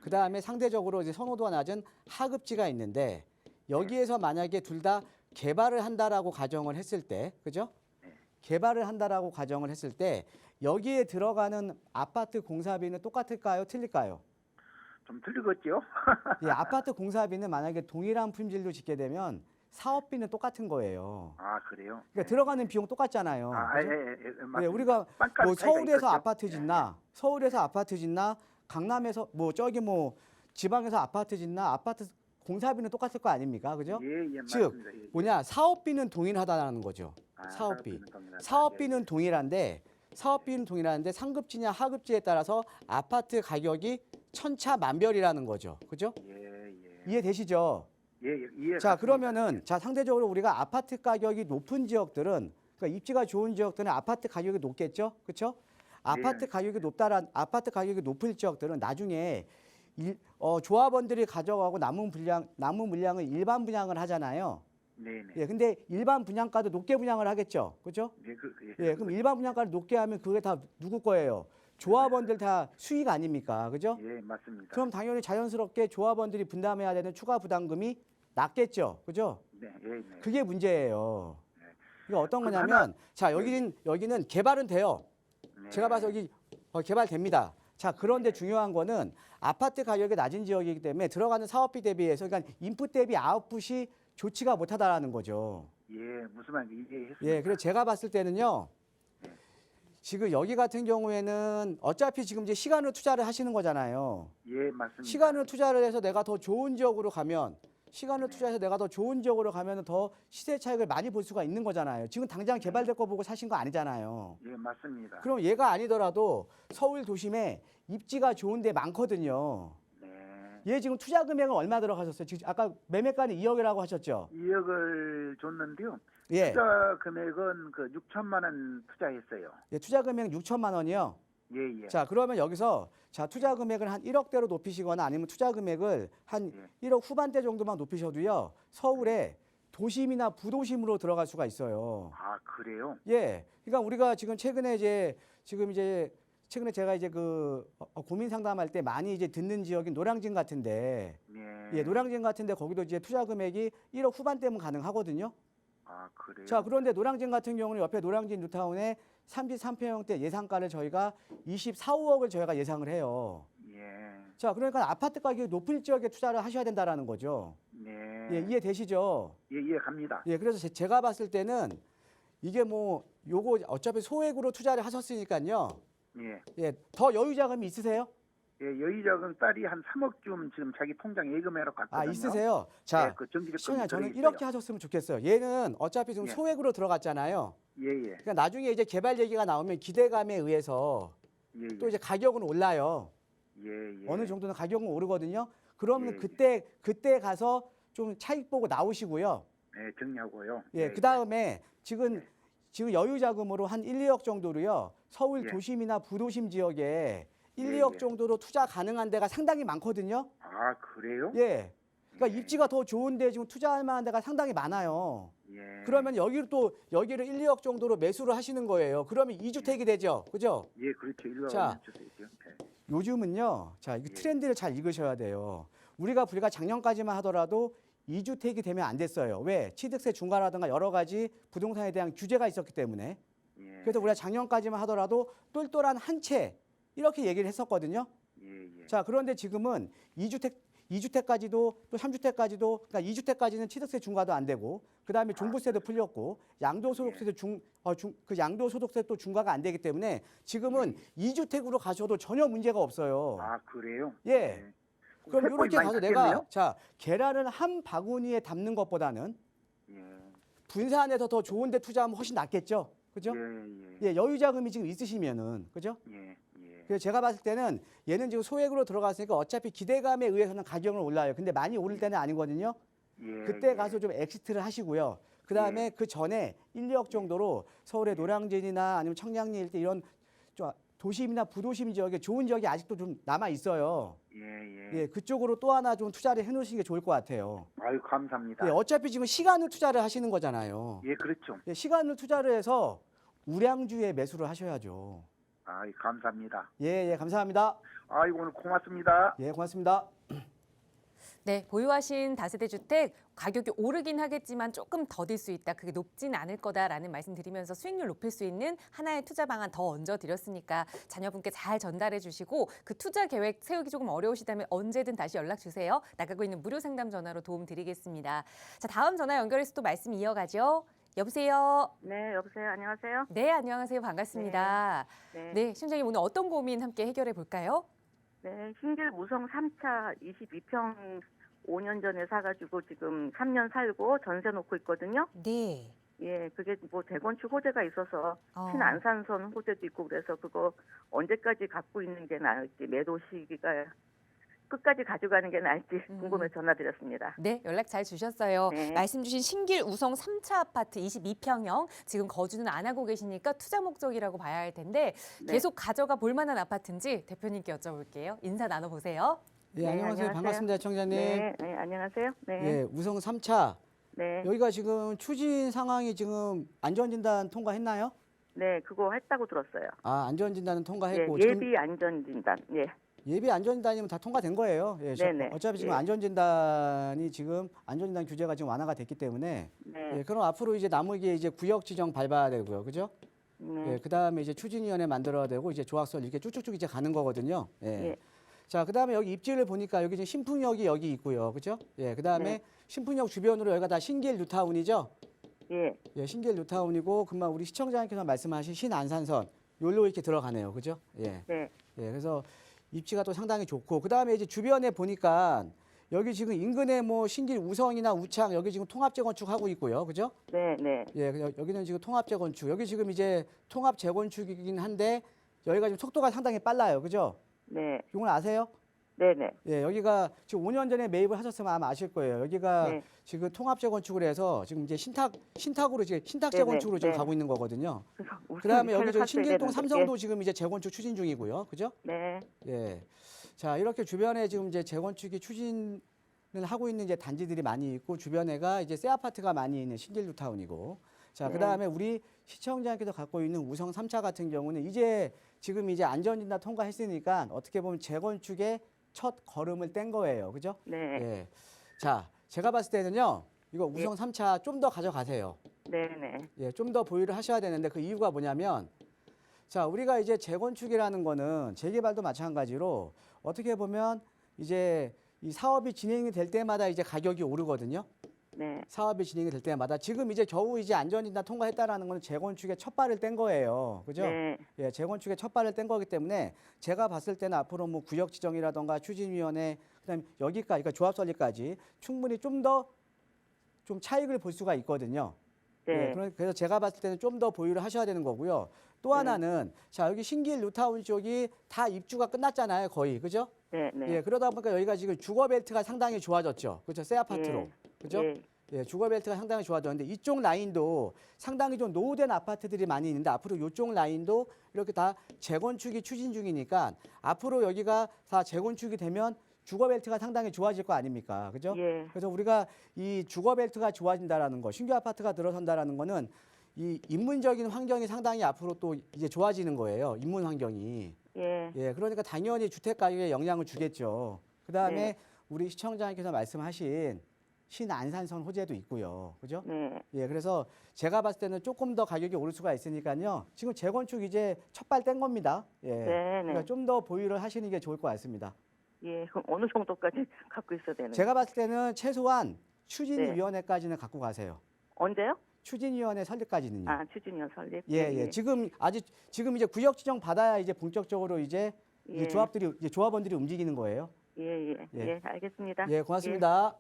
Speaker 2: 그 다음에 상대적으로 이제 선호도가 낮은 하급지가 있는데 여기에서 만약에 둘 다 개발을 한다라고 가정을 했을 때, 그죠?
Speaker 3: 네.
Speaker 2: 개발을 한다라고 가정을 했을 때 여기에 들어가는 아파트 공사비는 똑같을까요? 틀릴까요?
Speaker 3: 좀 틀리겠죠?
Speaker 2: 예, 아파트 공사비는 만약에 동일한 품질로 짓게 되면 사업비는 똑같은 거예요.
Speaker 3: 아, 그래요.
Speaker 2: 그러니까 들어가는 비용 똑같잖아요.
Speaker 3: 아,
Speaker 2: 그죠?
Speaker 3: 맞습니다.
Speaker 2: 예, 우리가
Speaker 3: 빵가루
Speaker 2: 뭐
Speaker 3: 차이가
Speaker 2: 서울에서
Speaker 3: 있겠죠?
Speaker 2: 서울에서 아파트 짓나, 강남에서 뭐 저기 뭐 지방에서 아파트 짓나, 아파트 공사비는 똑같을 거 아닙니까, 그죠?
Speaker 3: 예, 예,
Speaker 2: 즉
Speaker 3: 맞습니다. 예, 예.
Speaker 2: 뭐냐, 사업비는 동일하다는 거죠.
Speaker 3: 아,
Speaker 2: 사업비.
Speaker 3: 동일하다.
Speaker 2: 사업비는 동일한데 상급지냐 하급지에 따라서 아파트 가격이 천차만별이라는 거죠, 그죠?
Speaker 3: 예, 예.
Speaker 2: 이해되시죠?
Speaker 3: 예, 예, 이해.
Speaker 2: 자, 그러면은 자 상대적으로 우리가 아파트 가격이 높은 지역들은 그러니까 입지가 좋은 지역들은 아파트 가격이 높겠죠, 그렇죠? 아파트 가격이 높을 지역들은 나중에 조합원들이 가져가고 남은 물량을 일반 분양을 하잖아요.
Speaker 3: 네, 네.
Speaker 2: 예, 근데 일반 분양가도 높게 분양을 하겠죠, 그렇죠?
Speaker 3: 예,
Speaker 2: 예, 그럼 일반 분양가를 높게 하면 그게 다 누구 거예요? 조합원들 다 수익 아닙니까, 그죠?
Speaker 3: 예, 맞습니다.
Speaker 2: 그럼 당연히 자연스럽게 조합원들이 분담해야 되는 추가 부담금이 낮겠죠, 그죠?
Speaker 3: 네, 예, 네.
Speaker 2: 그게 문제예요.
Speaker 3: 네.
Speaker 2: 이게 어떤
Speaker 3: 그럼
Speaker 2: 거냐면, 자, 여기는 개발은 돼요.
Speaker 3: 네.
Speaker 2: 제가 봐서 여기 개발됩니다. 자, 그런데 중요한 거는 아파트 가격이 낮은 지역이기 때문에 들어가는 사업비 대비해서, 그러니까 인풋 대비 아웃풋이 좋지가 못하다라는 거죠.
Speaker 3: 예, 무슨 말인지 이해했습니다.
Speaker 2: 예, 그래서 제가 봤을 때는요, 지금 여기 같은 경우에는 어차피 지금 이제 시간을 투자를 하시는 거잖아요.
Speaker 3: 예, 맞습니다.
Speaker 2: 시간을 투자를 해서 내가 더 좋은 지역으로 가면 시간을 투자해서 내가 더 좋은 지역으로 가면 더 시세 차익을 많이 볼 수가 있는 거잖아요. 지금 당장 개발될 거 보고 사신 거 아니잖아요.
Speaker 3: 예, 맞습니다.
Speaker 2: 그럼 얘가 아니더라도 서울 도심에 입지가 좋은 데 많거든요.
Speaker 3: 네.
Speaker 2: 얘 지금 투자 금액은 얼마 들어가셨어요? 지금 아까 매매가는 2억이라고 하셨죠?
Speaker 3: 2억을 줬는데요.
Speaker 2: 예.
Speaker 3: 투자 금액은 그 6천만 원 투자했어요.
Speaker 2: 예, 투자 금액 6천만 원이요.
Speaker 3: 예, 예.
Speaker 2: 자, 그러면 여기서 자, 투자 금액을 한 1억대로 높이시거나 아니면 투자 금액을 한
Speaker 3: 예.
Speaker 2: 1억 후반대 정도만 높이셔도요. 서울에 도심이나 부도심으로 들어갈 수가 있어요.
Speaker 3: 아, 그래요?
Speaker 2: 예. 그러니까 우리가 지금 최근에 최근에 제가 이제 고민 상담할 때 많이 이제 듣는 지역인 노량진 같은데
Speaker 3: 네.
Speaker 2: 예, 노량진 같은데 거기도 이제 투자 금액이 1억 후반대면 가능하거든요.
Speaker 3: 아, 그래요?
Speaker 2: 자, 그런데 노량진 같은 경우는 옆에 노량진 뉴타운에 33평형대 예상가를 저희가 24, 5억을 저희가 예상을 해요.
Speaker 3: 예.
Speaker 2: 자, 그러니까 아파트 가격이 높을 지역에 투자를 하셔야 된다라는 거죠.
Speaker 3: 네.
Speaker 2: 예, 이해되시죠?
Speaker 3: 예, 이해 갑니다.
Speaker 2: 예, 그래서 제가 봤을 때는 이게 뭐 요거 어차피 소액으로 투자를 하셨으니까요.
Speaker 3: 예.
Speaker 2: 예, 더 여유 자금이 있으세요?
Speaker 3: 예, 여유자금 딸이 한 3억쯤 지금 자기 통장 예금해로 갔거든요.
Speaker 2: 아, 있으세요? 자,
Speaker 3: 예, 그 정기적
Speaker 2: 시청자 저는
Speaker 3: 들어있어요.
Speaker 2: 이렇게 하셨으면 좋겠어요. 얘는 어차피 지금
Speaker 3: 예.
Speaker 2: 소액으로 들어갔잖아요.
Speaker 3: 예, 예.
Speaker 2: 그러니까 나중에 이제 개발 얘기가 나오면 기대감에 의해서
Speaker 3: 예, 예.
Speaker 2: 또 이제 가격은 올라요.
Speaker 3: 예, 예.
Speaker 2: 어느 정도는 가격은 오르거든요. 그러면
Speaker 3: 예,
Speaker 2: 그때 가서 좀 차익 보고 나오시고요.
Speaker 3: 네, 정리하고요.
Speaker 2: 예, 그다음에 지금 여유 자금으로 한 1, 2억 정도로요. 서울
Speaker 3: 예.
Speaker 2: 도심이나 부도심 지역에 1,
Speaker 3: 예,
Speaker 2: 2억
Speaker 3: 예.
Speaker 2: 정도로 투자 가능한 데가 상당히 많거든요.
Speaker 3: 아, 그래요?
Speaker 2: 예. 그러니까
Speaker 3: 예.
Speaker 2: 입지가 더 좋은데 지금 투자할 만한 데가 상당히 많아요.
Speaker 3: 예.
Speaker 2: 그러면 여기를 1, 2억 정도로 매수를 하시는 거예요. 그러면 2주택이 되죠. 그죠?
Speaker 3: 예, 그렇죠. 일로
Speaker 2: 자.
Speaker 3: 주세요.
Speaker 2: 요즘은요. 자, 이
Speaker 3: 예.
Speaker 2: 트렌드를 잘 읽으셔야 돼요. 우리가 작년까지만 하더라도 2주택이 되면 안 됐어요. 왜? 취득세 중과라든가 여러 가지 부동산에 대한 규제가 있었기 때문에.
Speaker 3: 예.
Speaker 2: 그래서 우리가 작년까지만 하더라도 똘똘한 한 채 이렇게 얘기를 했었거든요.
Speaker 3: 예, 예.
Speaker 2: 자, 그런데 지금은 2주택까지도 또 3주택까지도 그러니까 2주택까지는 취득세 중과도 안 되고 그다음에 종부세도 풀렸고 양도소득세도 양도소득세 또 중과가 안 되기 때문에 지금은 2주택으로 가셔도 전혀 문제가 없어요.
Speaker 3: 아, 그래요?
Speaker 2: 예. 그럼
Speaker 3: 세법이
Speaker 2: 이렇게
Speaker 3: 많이
Speaker 2: 가서
Speaker 3: 바뀌었네요?
Speaker 2: 내가 계란을 한 바구니에 담는 것보다는
Speaker 3: 예.
Speaker 2: 분산해서 더 좋은 데 투자하면 훨씬 낫겠죠. 그죠?
Speaker 3: 예, 예.
Speaker 2: 예, 여유 자금이 지금 있으시면은 그죠?
Speaker 3: 예, 예.
Speaker 2: 그래서 제가 봤을 때는 얘는 지금 소액으로 들어갔으니까 어차피 기대감에 의해서는 가격은 올라요. 근데 많이 오를 때는 아니거든요.
Speaker 3: 예.
Speaker 2: 그때
Speaker 3: 예.
Speaker 2: 가서 좀 엑시트를 하시고요. 그다음에 그 전에 1, 2억 정도로 서울의 노량진이나 아니면 청량리 일대 이런 좀 도심이나 부도심 지역에 좋은 지역이 아직도 좀 남아 있어요.
Speaker 3: 예, 예.
Speaker 2: 예, 그쪽으로 또 하나 좀 투자를 해 놓으시는 게 좋을 것 같아요.
Speaker 3: 아유, 감사합니다.
Speaker 2: 예, 어차피 지금 시간을 투자를 하시는 거잖아요.
Speaker 3: 예, 그렇죠.
Speaker 2: 예, 시간을 투자를 해서 우량주에 매수를 하셔야죠.
Speaker 3: 아이, 감사합니다.
Speaker 2: 예, 감사합니다.
Speaker 3: 아이고, 오늘 고맙습니다.
Speaker 2: 예, 고맙습니다.
Speaker 1: 네, 보유하신 다세대 주택 가격이 오르긴 하겠지만 조금 더딜 수 있다. 그게 높진 않을 거다라는 말씀 드리면서 수익률 높일 수 있는 하나의 투자 방안 더 얹어 드렸으니까 자녀분께 잘 전달해 주시고 그 투자 계획 세우기 조금 어려우시다면 언제든 다시 연락 주세요. 나가고 있는 무료 상담 전화로 도움 드리겠습니다. 자, 다음 전화 연결해서 또 말씀 이어가죠. 여보세요.
Speaker 4: 네, 여보세요. 안녕하세요.
Speaker 1: 네, 안녕하세요. 반갑습니다.
Speaker 4: 네,
Speaker 1: 네, 심장님 오늘 어떤 고민 함께 해결해 볼까요?
Speaker 4: 네, 신길 무성 3차 22평 5년 전에 사가지고 지금 3년 살고 전세 놓고 있거든요.
Speaker 1: 네.
Speaker 4: 예, 그게 뭐 대건축 호재가 있어서
Speaker 1: 어.
Speaker 4: 신안산선 호재도 있고 그래서 그거 언제까지 갖고 있는 게 나을지 매도 시기가 끝까지 가져가는 게 나을지 궁금해 전화드렸습니다.
Speaker 1: 네, 연락 잘 주셨어요.
Speaker 4: 네.
Speaker 1: 말씀 주신 신길 우성 3차 아파트 22평형 지금 거주는 안 하고 계시니까 투자 목적이라고 봐야 할 텐데
Speaker 4: 네.
Speaker 1: 계속 가져가 볼 만한 아파트인지 대표님께 여쭤볼게요. 인사 나눠보세요.
Speaker 2: 예,
Speaker 4: 네,
Speaker 2: 안녕하세요.
Speaker 4: 안녕하세요.
Speaker 2: 반갑습니다, 청자님.
Speaker 4: 네, 네, 안녕하세요. 네,
Speaker 2: 예, 우성 3차.
Speaker 4: 네,
Speaker 2: 여기가 지금 추진 상황이 지금 안전진단 통과했나요?
Speaker 4: 네, 그거 했다고 들었어요.
Speaker 2: 아, 안전진단은
Speaker 4: 예,
Speaker 2: 통과했고 지금
Speaker 4: 예비 안전진단. 예,
Speaker 2: 예비 안전진단이면 다 통과된 거예요. 예,
Speaker 4: 네네.
Speaker 2: 어차피 지금
Speaker 4: 예.
Speaker 2: 안전진단 규제가 지금 완화가 됐기 때문에
Speaker 4: 네,
Speaker 2: 예, 그럼 앞으로 이제 남은 게 이제 구역 지정 밟아야 되고요, 그죠?
Speaker 4: 네,
Speaker 2: 예, 그다음에 이제 추진위원회 만들어야 되고 이제 조합설 이렇게 쭉쭉쭉 이제 가는 거거든요. 예.
Speaker 4: 예.
Speaker 2: 자, 그다음에 여기 입지를 보니까 여기 지금 신풍역이 여기 있고요, 그죠? 예, 그다음에
Speaker 4: 네.
Speaker 2: 신풍역 주변으로 여기가 다 신길 뉴타운이죠.
Speaker 4: 예,
Speaker 2: 예, 신길 뉴타운이고 금방 우리 시청자님께서 말씀하신 신안산선 요로 이렇게 들어가네요, 그죠? 예.
Speaker 4: 네,
Speaker 2: 예, 그래서 입지가 또 상당히 좋고 그다음에 이제 주변에 보니까 여기 지금 인근에 뭐 신길 우성이나 우창 여기 지금 통합 재건축 하고 있고요. 그죠?
Speaker 4: 네, 네.
Speaker 2: 예, 여기는 지금 통합 재건축. 여기 지금 이제 통합 재건축이긴 한데 여기가 지금 속도가 상당히 빨라요. 그죠?
Speaker 4: 네.
Speaker 2: 이걸 아세요?
Speaker 4: 네, 네.
Speaker 2: 예, 여기가 지금 5년 전에 매입을 하셨으면 아마 아실 거예요. 여기가
Speaker 4: 네.
Speaker 2: 지금 통합 재건축을 해서 지금 이제 신탁으로 지금 신탁
Speaker 4: 네네,
Speaker 2: 재건축으로 지금
Speaker 4: 네.
Speaker 2: 가고 있는 거거든요.
Speaker 4: 그래서 우선
Speaker 2: 그다음에 여기
Speaker 4: 이편을
Speaker 2: 저
Speaker 4: 샀어야
Speaker 2: 신길동
Speaker 4: 되는데,
Speaker 2: 삼성도 지금 이제 재건축 추진 중이고요. 그죠?
Speaker 4: 네.
Speaker 2: 예. 자, 이렇게 주변에 지금 이제 재건축이 추진을 하고 있는 이제 단지들이 많이 있고 주변에가 이제 새 아파트가 많이 있는 신길 뉴타운이고. 자,
Speaker 4: 네.
Speaker 2: 그다음에 우리 시청자께서 갖고 있는 우성 3차 같은 경우는 이제 지금 이제 안전진단 통과했으니까 어떻게 보면 재건축의 첫 걸음을 뗀 거예요. 그죠?
Speaker 4: 네.
Speaker 2: 예. 자, 제가 봤을 때는요. 이거 우성 3차 좀 더 가져가세요.
Speaker 4: 네, 네.
Speaker 2: 예, 좀 더 보유를 하셔야 되는데 그 이유가 뭐냐면 자, 우리가 이제 재건축이라는 거는 재개발도 마찬가지로 어떻게 보면 이제 이 사업이 진행이 될 때마다 이제 가격이 오르거든요.
Speaker 4: 네.
Speaker 2: 사업이 진행이 될 때마다 지금 이제 겨우 이제 안전진단 통과했다라는 거는 재건축의 첫 발을 뗀 거예요. 그죠?
Speaker 4: 네.
Speaker 2: 예, 재건축의 첫 발을 뗀 거기 때문에 제가 봤을 때는 앞으로 뭐 구역 지정이라던가 추진위원회 그다음에 여기까지 그러니까 조합 설립까지 충분히 좀 더 좀 차익을 볼 수가 있거든요.
Speaker 4: 네.
Speaker 2: 예, 그래서 제가 봤을 때는 좀 더 보유를 하셔야 되는 거고요. 또
Speaker 4: 네.
Speaker 2: 하나는 자 여기 신길 뉴타운 쪽이 다 입주가 끝났잖아요, 거의 그죠?
Speaker 4: 네, 네.
Speaker 2: 예, 그러다 보니까 여기가 지금 주거 벨트가 상당히 좋아졌죠, 그렇죠? 새 아파트로,
Speaker 4: 예.
Speaker 2: 그죠?
Speaker 4: 예.
Speaker 2: 예, 주거 벨트가 상당히 좋아졌는데 이쪽 라인도 상당히 좀 노후된 아파트들이 많이 있는데 앞으로 이쪽 라인도 이렇게 다 재건축이 추진 중이니까 앞으로 여기가 다 재건축이 되면 주거 벨트가 상당히 좋아질 거 아닙니까? 그죠?
Speaker 4: 예.
Speaker 2: 그래서 우리가 이 주거 벨트가 좋아진다라는 거, 신규 아파트가 들어선다라는 거는 이 인문적인 환경이 상당히 앞으로 또 이제 좋아지는 거예요. 인문 환경이.
Speaker 4: 예.
Speaker 2: 예, 그러니까 당연히 주택 가격에 영향을 주겠죠. 그다음에
Speaker 4: 네.
Speaker 2: 우리 시청자님께서 말씀하신 신안산선 호재도 있고요. 그죠?
Speaker 4: 네.
Speaker 2: 예, 그래서 제가 봤을 때는 조금 더 가격이 오를 수가 있으니까요. 지금 재건축 이제 첫 발 뗀 겁니다. 예.
Speaker 4: 네,
Speaker 2: 그러니까
Speaker 4: 네.
Speaker 2: 좀 더 보유를 하시는 게 좋을 것 같습니다.
Speaker 4: 예. 그럼 어느 정도까지 갖고 있어야 되는
Speaker 2: 제가 봤을 때는 최소한 추진위원회까지는 갖고 가세요.
Speaker 4: 언제요?
Speaker 2: 추진위원회 설립까지는요.
Speaker 4: 아, 추진위원 설립.
Speaker 2: 예, 예. 지금 이제 구역 지정 받아야 이제 본격적으로 이제
Speaker 4: 예.
Speaker 2: 이제 조합원들이 움직이는 거예요.
Speaker 4: 예, 예.
Speaker 2: 예.
Speaker 4: 예, 알겠습니다.
Speaker 2: 예, 고맙습니다.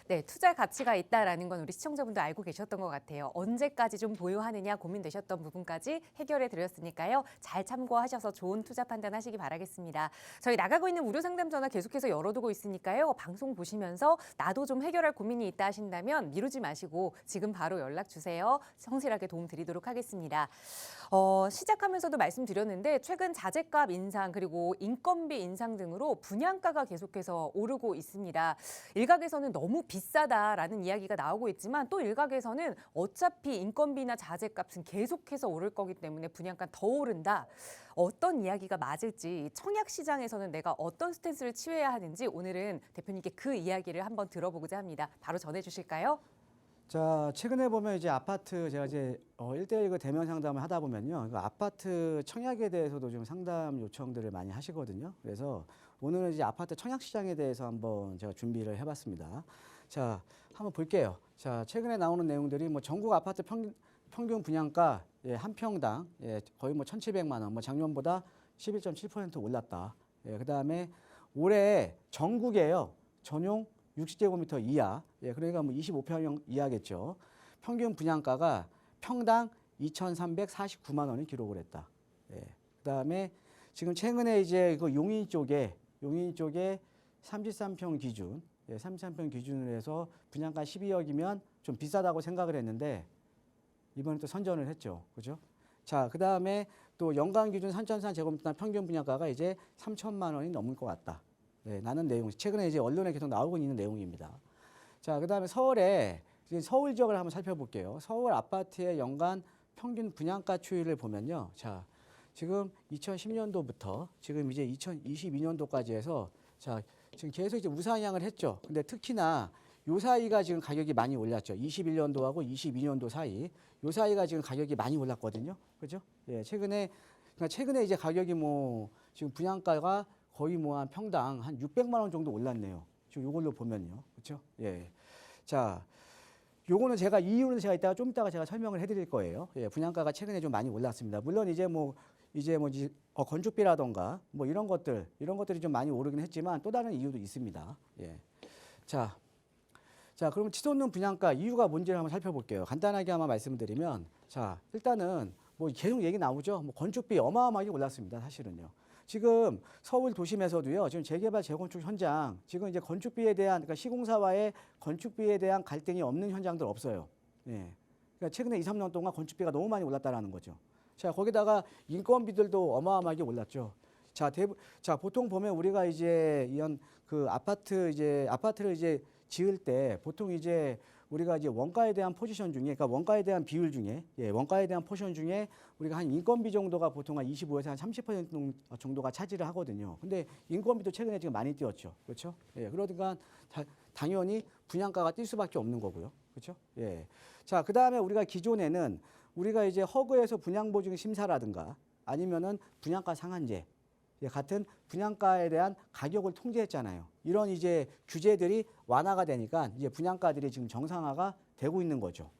Speaker 1: 네, 투자의 가치가 있다라는 건 우리 시청자분도 알고 계셨던 것 같아요. 언제까지 좀 보유하느냐 고민되셨던 부분까지 해결해 드렸으니까요. 잘 참고하셔서 좋은 투자 판단하시기 바라겠습니다. 저희 나가고 있는 무료 상담 전화 계속해서 열어두고 있으니까요. 방송 보시면서 나도 좀 해결할 고민이 있다 하신다면 미루지 마시고 지금 바로 연락 주세요. 성실하게 도움 드리도록 하겠습니다. 시작하면서도 말씀드렸는데 최근 자재값 인상 그리고 인건비 인상 등으로 분양가가 계속해서 오르고 있습니다. 일각에서는 너무 비싸다라는 이야기가 나오고 있지만 또 일각에서는 어차피 인건비나 자재값은 계속해서 오를 거기 때문에 분양가 더 오른다. 어떤 이야기가 맞을지 청약 시장에서는 내가 어떤 스탠스를 취해야 하는지 오늘은 대표님께 그 이야기를 한번 들어보고자 합니다. 바로 전해주실까요?
Speaker 2: 자, 최근에 보면 이제 아파트 제가 이제 1대1 그 대면 상담을 하다 보면요. 그 아파트 청약에 대해서도 좀 상담 요청들을 많이 하시거든요. 그래서 오늘은 이제 아파트 청약 시장에 대해서 한번 제가 준비를 해봤습니다. 자, 한번 볼게요. 자, 최근에 나오는 내용들이 뭐 전국 아파트 평균 분양가 한 평당 거의 뭐 1,700만 원, 뭐 작년보다 11.7% 올랐다. 그다음에 올해 전국에요. 전용 60제곱미터 이하, 그러니까 뭐 25평형 이하겠죠. 평균 분양가가 평당 2,349만 원을 기록을 했다. 그다음에 지금 최근에 이제 그 용인 쪽에 33평 기준, 33평 기준으로 해서 분양가 12억이면 좀 비싸다고 생각을 했는데 이번에 또 선전을 했죠, 그죠? 자, 그다음에 또 연간 기준 3,400제곱미터 평균 분양가가 이제 3천만 원이 넘을 것 같다. 나는 내용 최근에 이제 언론에 계속 나오고 있는 내용입니다. 자, 그다음에 서울 지역을 한번 살펴볼게요. 서울 아파트의 연간 평균 분양가 추이를 보면요. 자, 지금 2010년도부터 지금 이제 2022년도까지 해서 자, 지금 계속 이제 우상향을 했죠. 근데 특히나 요 사이가 지금 가격이 많이 올랐죠. 21년도하고 22년도 사이. 요 사이가 지금 가격이 많이 올랐거든요. 그죠? 예, 최근에 이제 가격이 뭐 지금 분양가가 거의 뭐 한 평당 한 600만 원 정도 올랐네요. 지금 요걸로 보면요. 그렇죠? 예. 자, 요거는 이유는 제가 좀 이따가 제가 설명을 해 드릴 거예요. 예, 분양가가 최근에 좀 많이 올랐습니다. 물론 이제 뭐 이제 건축비라던가 뭐 이런 것들이 좀 많이 오르긴 했지만 또 다른 이유도 있습니다. 예. 자, 그러면 치솟는 분양가 이유가 뭔지를 한번 살펴볼게요. 간단하게 한번 말씀드리면, 자, 일단은 뭐 계속 얘기 나오죠. 뭐 건축비 어마어마하게 올랐습니다. 사실은요. 지금 서울 도심에서도요. 지금 재개발 재건축 현장 지금 이제 건축비에 대한 그러니까 시공사와의 건축비에 대한 갈등이 없는 현장들 없어요. 예. 그러니까 최근에 2, 3년 동안 건축비가 너무 많이 올랐다라는 거죠. 자, 거기다가 인건비들도 어마어마하게 올랐죠. 자, 보통 보면 우리가 이제 이런 그 아파트를 이제 지을 때 보통 이제 우리가 이제 원가에 대한 포지션 중에, 그러니까 원가에 대한 비율 중에, 원가에 대한 포지션 중에 우리가 한 인건비 정도가 보통 한 25에서 한 30% 정도가 차지를 하거든요. 근데 인건비도 최근에 지금 많이 뛰었죠. 그렇죠? 예, 그러니까 당연히 분양가가 뛸 수밖에 없는 거고요. 그렇죠? 예. 자, 그다음에 우리가 기존에는 우리가 이제 허그에서 분양보증 심사라든가 아니면은 분양가 상한제 같은 분양가에 대한 가격을 통제했잖아요. 이런 이제 규제들이 완화가 되니까 이제 분양가들이 지금 정상화가 되고 있는 거죠.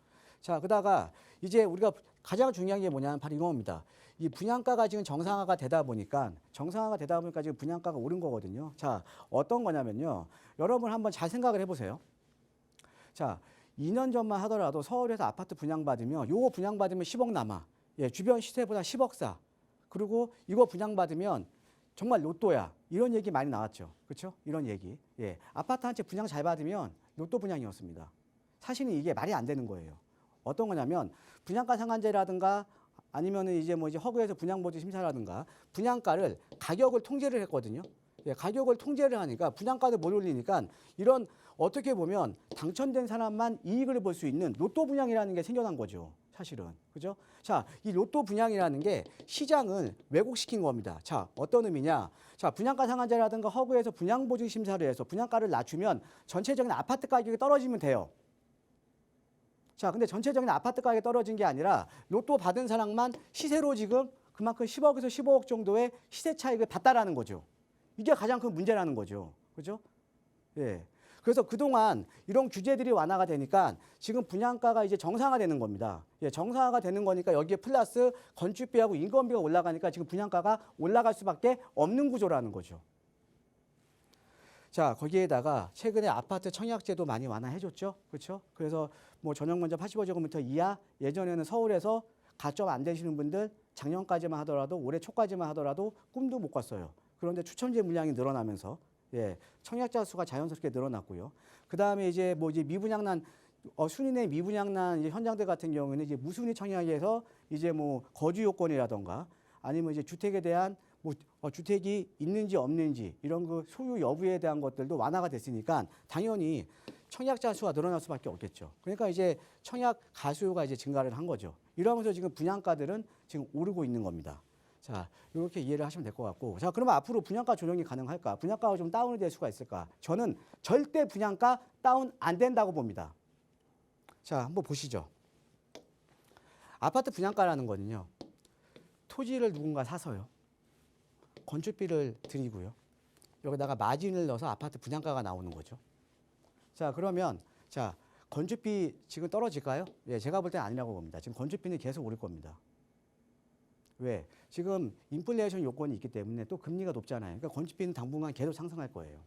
Speaker 2: 자, 그러다가 이제 우리가 가장 중요한 게 뭐냐면 바로 이겁니다. 이 분양가가 지금 정상화가 되다 보니까 지금 분양가가 오른 거거든요. 자, 어떤 거냐면요. 여러분 한번 잘 생각을 해보세요. 자, 2년 전만 하더라도 서울에서 아파트 분양받으면 요거 분양받으면 10억 남아. 예, 주변 시세보다 10억 싸. 그리고 이거 분양받으면 정말 로또야. 이런 얘기 많이 나왔죠. 그렇죠? 이런 얘기. 예. 아파트 한 채 분양 잘 받으면 로또 분양이었습니다. 사실은 이게 말이 안 되는 거예요. 어떤 거냐면 분양가 상한제라든가 아니면은 이제 허그에서 분양보증 심사라든가 분양가를 가격을 통제를 했거든요. 예, 가격을 통제를 하니까 분양가를 못 올리니까 이런 어떻게 보면 당첨된 사람만 이익을 볼 수 있는 로또 분양이라는 게 생겨난 거죠. 사실은. 그죠? 자, 이 로또 분양이라는 게 시장을 왜곡시킨 겁니다. 자, 어떤 의미냐? 자, 분양가 상한제라든가 허그에서 분양보증 심사를 해서 분양가를 낮추면 전체적인 아파트 가격이 떨어지면 돼요. 자, 근데 전체적인 아파트 가격이 떨어진 게 아니라 로또 받은 사람만 시세로 지금 그만큼 10억에서 15억 정도의 시세 차익을 봤다라는 거죠. 이게 가장 큰 문제라는 거죠. 그죠? 예. 그래서 그동안 이런 규제들이 완화가 되니까 지금 분양가가 이제 정상화되는 겁니다. 예, 정상화가 되는 거니까 여기에 플러스 건축비하고 인건비가 올라가니까 지금 분양가가 올라갈 수밖에 없는 구조라는 거죠. 자, 거기에다가 최근에 아파트 청약제도 많이 완화해줬죠. 그렇죠? 그래서 뭐 전용면적 85제곱미터 이하 예전에는 서울에서 가점 안 되시는 분들 작년까지만 하더라도 올해 초까지만 하더라도 꿈도 못 꿨어요. 그런데 추첨제 물량이 늘어나면서 예, 청약자 수가 자연스럽게 늘어났고요. 그 다음에 이제 미분양난 순위 내 미분양난 이제 현장들 같은 경우는 이제 무순위 청약에서 이제 거주 요건이라던가 아니면 이제 주택에 대한 주택이 있는지 없는지 이런 그 소유 여부에 대한 것들도 완화가 됐으니까 당연히 청약자 수가 늘어날 수밖에 없겠죠. 그러니까 이제 청약 가수요가 이제 증가를 한 거죠. 이러면서 지금 분양가들은 지금 오르고 있는 겁니다. 자, 이렇게 이해를 하시면 될 것 같고. 자, 그러면 앞으로 분양가 조정이 가능할까? 분양가가 좀 다운이 될 수가 있을까? 저는 절대 분양가 다운 안 된다고 봅니다. 자, 한번 보시죠. 아파트 분양가라는 거는요. 토지를 누군가 사서요. 건축비를 드리고요. 여기다가 마진을 넣어서 아파트 분양가가 나오는 거죠. 자, 그러면 자, 건축비 지금 떨어질까요? 예, 제가 볼 때는 아니라고 봅니다. 지금 건축비는 계속 오를 겁니다. 왜? 지금 인플레이션 요건이 있기 때문에 또 금리가 높잖아요. 그러니까 건축비는 당분간 계속 상승할 거예요.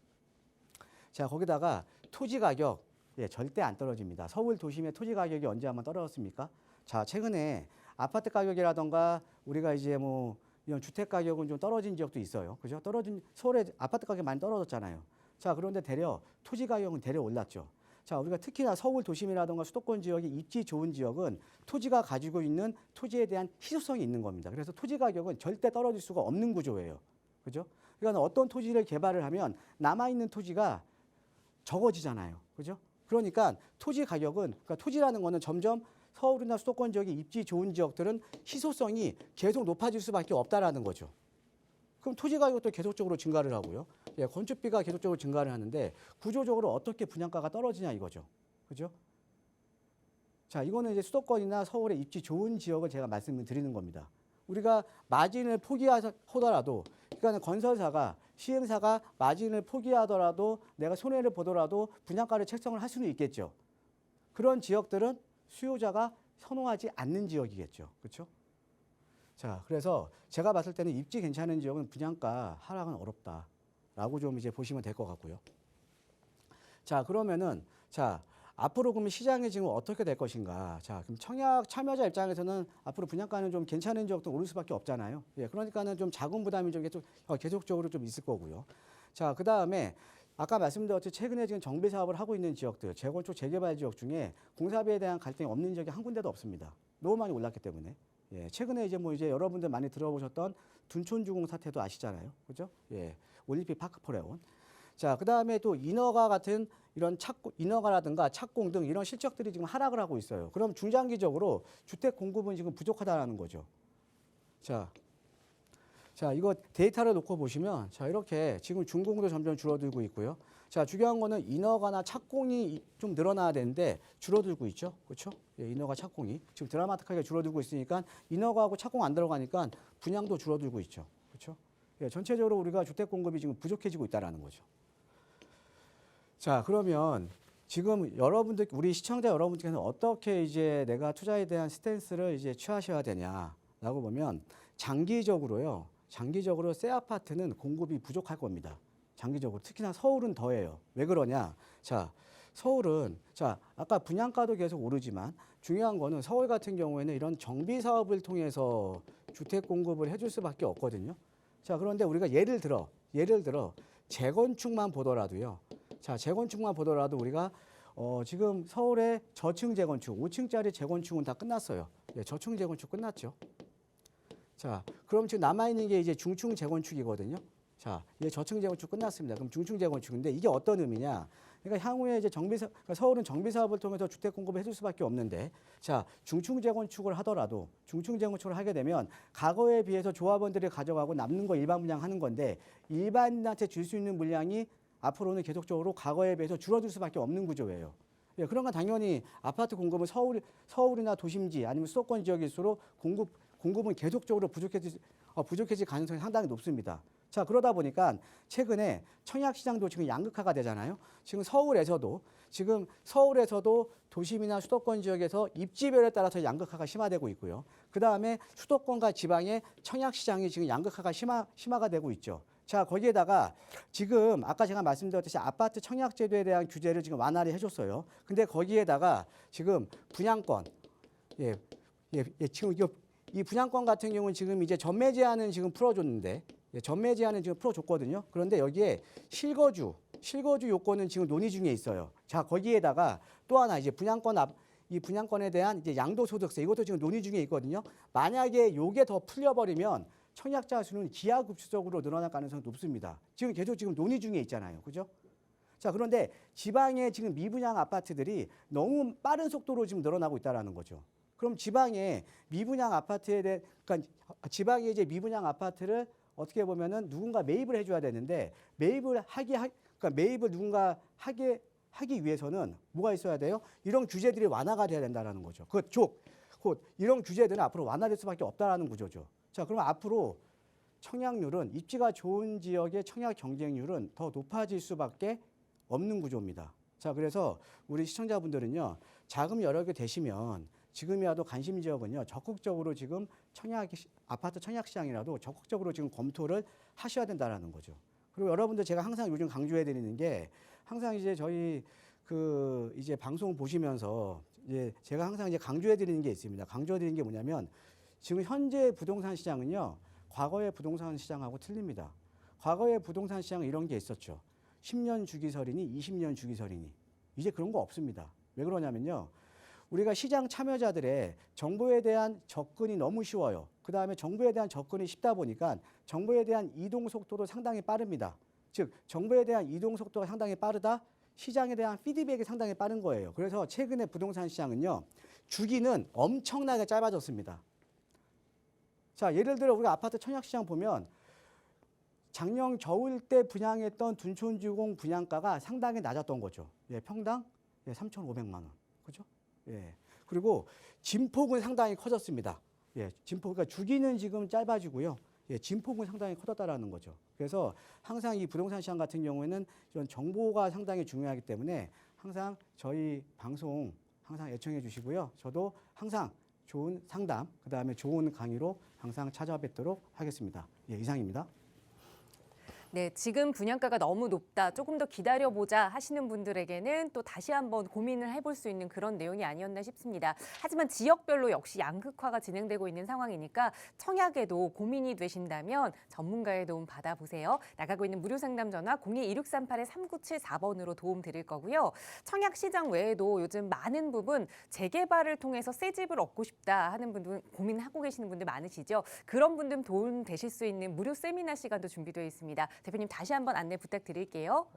Speaker 2: 자, 거기다가 토지 가격, 예, 절대 안 떨어집니다. 서울 도심의 토지 가격이 언제 한번 떨어졌습니까? 자, 최근에 아파트 가격이라던가 우리가 이제 이런 주택 가격은 좀 떨어진 지역도 있어요. 그죠? 서울에 아파트 가격이 많이 떨어졌잖아요. 자, 그런데 대려 토지 가격은 대려 올랐죠. 자, 우리가 특히나 서울 도심이라든가 수도권 지역이 입지 좋은 지역은 토지가 가지고 있는 토지에 대한 희소성이 있는 겁니다. 그래서 토지 가격은 절대 떨어질 수가 없는 구조예요. 그죠? 그러니까 어떤 토지를 개발을 하면 남아있는 토지가 적어지잖아요. 그죠? 그러니까 토지 가격은, 그러니까 토지라는 거는 점점 서울이나 수도권 지역이 입지 좋은 지역들은 희소성이 계속 높아질 수밖에 없다라는 거죠. 그럼 토지 가격도 계속적으로 증가를 하고요. 예, 건축비가 계속적으로 증가를 하는데 구조적으로 어떻게 분양가가 떨어지냐 이거죠. 그죠? 자, 이거는 이제 수도권이나 서울의 입지 좋은 지역을 제가 말씀을 드리는 겁니다. 우리가 마진을 포기하더라도, 그러니까 건설사가, 시행사가 마진을 포기하더라도 내가 손해를 보더라도 분양가를 책정을 할 수는 있겠죠. 그런 지역들은 수요자가 선호하지 않는 지역이겠죠. 그렇죠? 자, 자, 그래서 제가 봤을 때는 입지 괜찮은 지역은 분양가 하락은 어렵다라고 좀 이제 보시면 될 것 같고요. 자, 그러면은 자, 앞으로 그러면 시장이 지금 어떻게 될 것인가? 자, 그럼 청약 참여자 입장에서는 앞으로 분양가는 좀 괜찮은 지역도 오를 수밖에 없잖아요. 예, 그러니까는 좀 자금 부담이 좀 계속적으로 좀 있을 거고요. 자, 그 다음에 아까 말씀드렸듯이 최근에 지금 정비 사업을 하고 있는 지역들, 재건축, 재개발 지역 중에 공사비에 대한 갈등이 없는 지역이 한 군데도 없습니다. 너무 많이 올랐기 때문에. 예, 최근에 이제 뭐 이제 여러분들 많이 들어보셨던 둔촌주공 사태도 아시잖아요. 그죠? 예, 올림픽 파크포레온. 자, 그 다음에 또 인허가 같은 이런 인허가라든가 착공 등 이런 실적들이 지금 하락을 하고 있어요. 그럼 중장기적으로 주택 공급은 지금 부족하다는 거죠. 자, 이거 데이터를 놓고 보시면, 자, 이렇게 지금 준공도 점점 줄어들고 있고요. 자, 중요한 거는 인허가나 착공이 좀 늘어나야 되는데 줄어들고 있죠. 그렇죠? 예, 인허가 착공이 지금 드라마틱하게 줄어들고 있으니까 인허가하고 착공 안 들어가니까 분양도 줄어들고 있죠. 그렇죠? 예, 전체적으로 우리가 주택 공급이 지금 부족해지고 있다라는 거죠. 자, 그러면 지금 여러분들, 우리 시청자 여러분들께서는 어떻게 이제 내가 투자에 대한 스탠스를 이제 취하셔야 되냐라고 보면 장기적으로요. 장기적으로 새 아파트는 공급이 부족할 겁니다. 장기적으로. 특히나 서울은 더해요. 왜 그러냐? 자, 서울은, 자, 아까 분양가도 계속 오르지만 중요한 거는 서울 같은 경우에는 이런 정비 사업을 통해서 주택 공급을 해줄 수밖에 없거든요. 자, 그런데 우리가 예를 들어 재건축만 보더라도요. 자, 재건축만 보더라도 우리가 지금 서울의 저층 재건축, 5층짜리 재건축은 다 끝났어요. 예, 저층 재건축 끝났죠. 자, 그럼 지금 남아있는 게 이제 중층 재건축이거든요. 자, 이제 저층 재건축 끝났습니다. 그럼 중층 재건축인데 이게 어떤 의미냐? 그러니까 향후에 이제 그러니까 서울은 정비 사업을 통해서 주택 공급을 해줄 수밖에 없는데, 자, 중층 재건축을 하더라도 중층 재건축을 하게 되면 과거에 비해서 조합원들이 가져가고 남는 거 일반 분양하는 건데 일반인한테 줄 수 있는 물량이 앞으로는 계속적으로 과거에 비해서 줄어들 수밖에 없는 구조예요. 예, 그런 건 당연히 아파트 공급은 서울이나 도심지 아니면 수도권 지역일수록 공급은 계속적으로 부족해질 가능성이 상당히 높습니다. 자, 그러다 보니까 최근에 청약 시장도 지금 양극화가 되잖아요. 지금 서울에서도 도심이나 수도권 지역에서 입지별에 따라서 양극화가 심화되고 있고요. 그 다음에 수도권과 지방의 청약 시장이 지금 양극화가 심화가 되고 있죠. 자, 거기에다가 지금 아까 제가 말씀드렸듯이 아파트 청약 제도에 대한 규제를 지금 완화를 해줬어요. 근데 거기에다가 지금 분양권, 지금 이 분양권 같은 경우는 지금 이제 전매 제한은 지금 풀어줬는데, 전매 제한은 지금 풀어줬거든요. 그런데 여기에 실거주 요건은 지금 논의 중에 있어요. 자, 거기에다가 또 하나 이제 이 분양권에 대한 이제 양도소득세 이것도 지금 논의 중에 있거든요. 만약에 요게 더 풀려버리면 청약자 수는 기하급수적으로 늘어날 가능성이 높습니다. 지금 계속 논의 중에 있잖아요. 그죠? 자, 그런데 지방의 지금 미분양 아파트들이 너무 빠른 속도로 지금 늘어나고 있다는 거죠. 그럼 지방의 미분양 아파트에 대해, 그러니까 지방의 이제 미분양 아파트를 어떻게 보면은 누군가 매입을 해줘야 되는데 그러니까 매입을 누군가 하기 위해서는 뭐가 있어야 돼요? 이런 규제들이 완화가 돼야 된다는 거죠. 곧 이런 규제들은 앞으로 완화될 수밖에 없다라는 구조죠. 자, 그러면 앞으로 청약률은 입지가 좋은 지역의 청약 경쟁률은 더 높아질 수밖에 없는 구조입니다. 자, 그래서 우리 시청자분들은요, 자금 여력이 되시면 지금이라도 관심 지역은요, 적극적으로 지금 아파트 청약 시장이라도 적극적으로 지금 검토를 하셔야 된다라는 거죠. 그리고 여러분들 제가 항상 요즘 강조해 드리는 게 항상 이제 저희 이제 방송 보시면서 이제 제가 항상 이제 강조해 드리는 게 있습니다. 강조해 드리는 게 뭐냐면 지금 현재 부동산 시장은요, 과거의 부동산 시장하고 틀립니다. 과거의 부동산 시장은 이런 게 있었죠. 10년 주기설이니 20년 주기설이니 이제 그런 거 없습니다. 왜 그러냐면요. 우리가 시장 참여자들의 정보에 대한 접근이 너무 쉬워요. 그 다음에 정보에 대한 접근이 쉽다 보니까 정보에 대한 이동 속도도 상당히 빠릅니다. 즉 정보에 대한 이동 속도가 상당히 빠르다. 시장에 대한 피드백이 상당히 빠른 거예요. 그래서 최근에 부동산 시장은요. 주기는 엄청나게 짧아졌습니다. 자, 예를 들어 우리가 아파트 청약 시장 보면 작년 겨울 때 분양했던 둔촌주공 분양가가 상당히 낮았던 거죠. 예, 평당 3,500만 원. 그죠? 예. 그리고 진폭은 상당히 커졌습니다. 예, 진폭, 그러니까 주기는 지금 짧아지고요. 예, 진폭은 상당히 커졌다라는 거죠. 그래서 항상 이 부동산 시장 같은 경우에는 이런 정보가 상당히 중요하기 때문에 항상 저희 방송 항상 애청해 주시고요. 저도 항상 좋은 상담, 그다음에 좋은 강의로 항상 찾아뵙도록 하겠습니다. 예, 이상입니다.
Speaker 1: 네, 지금 분양가가 너무 높다, 조금 더 기다려보자 하시는 분들에게는 또 다시 한번 고민을 해볼 수 있는 그런 내용이 아니었나 싶습니다. 하지만 지역별로 역시 양극화가 진행되고 있는 상황이니까 청약에도 고민이 되신다면 전문가의 도움 받아보세요. 나가고 있는 무료 상담 전화 02-2638-3974번으로 도움 드릴 거고요. 청약 시장 외에도 요즘 많은 부분 재개발을 통해서 새 집을 얻고 싶다 하는 분들, 고민하고 계시는 분들 많으시죠? 그런 분들 도움 되실 수 있는 무료 세미나 시간도 준비되어 있습니다. 대표님 다시 한번 안내 부탁드릴게요.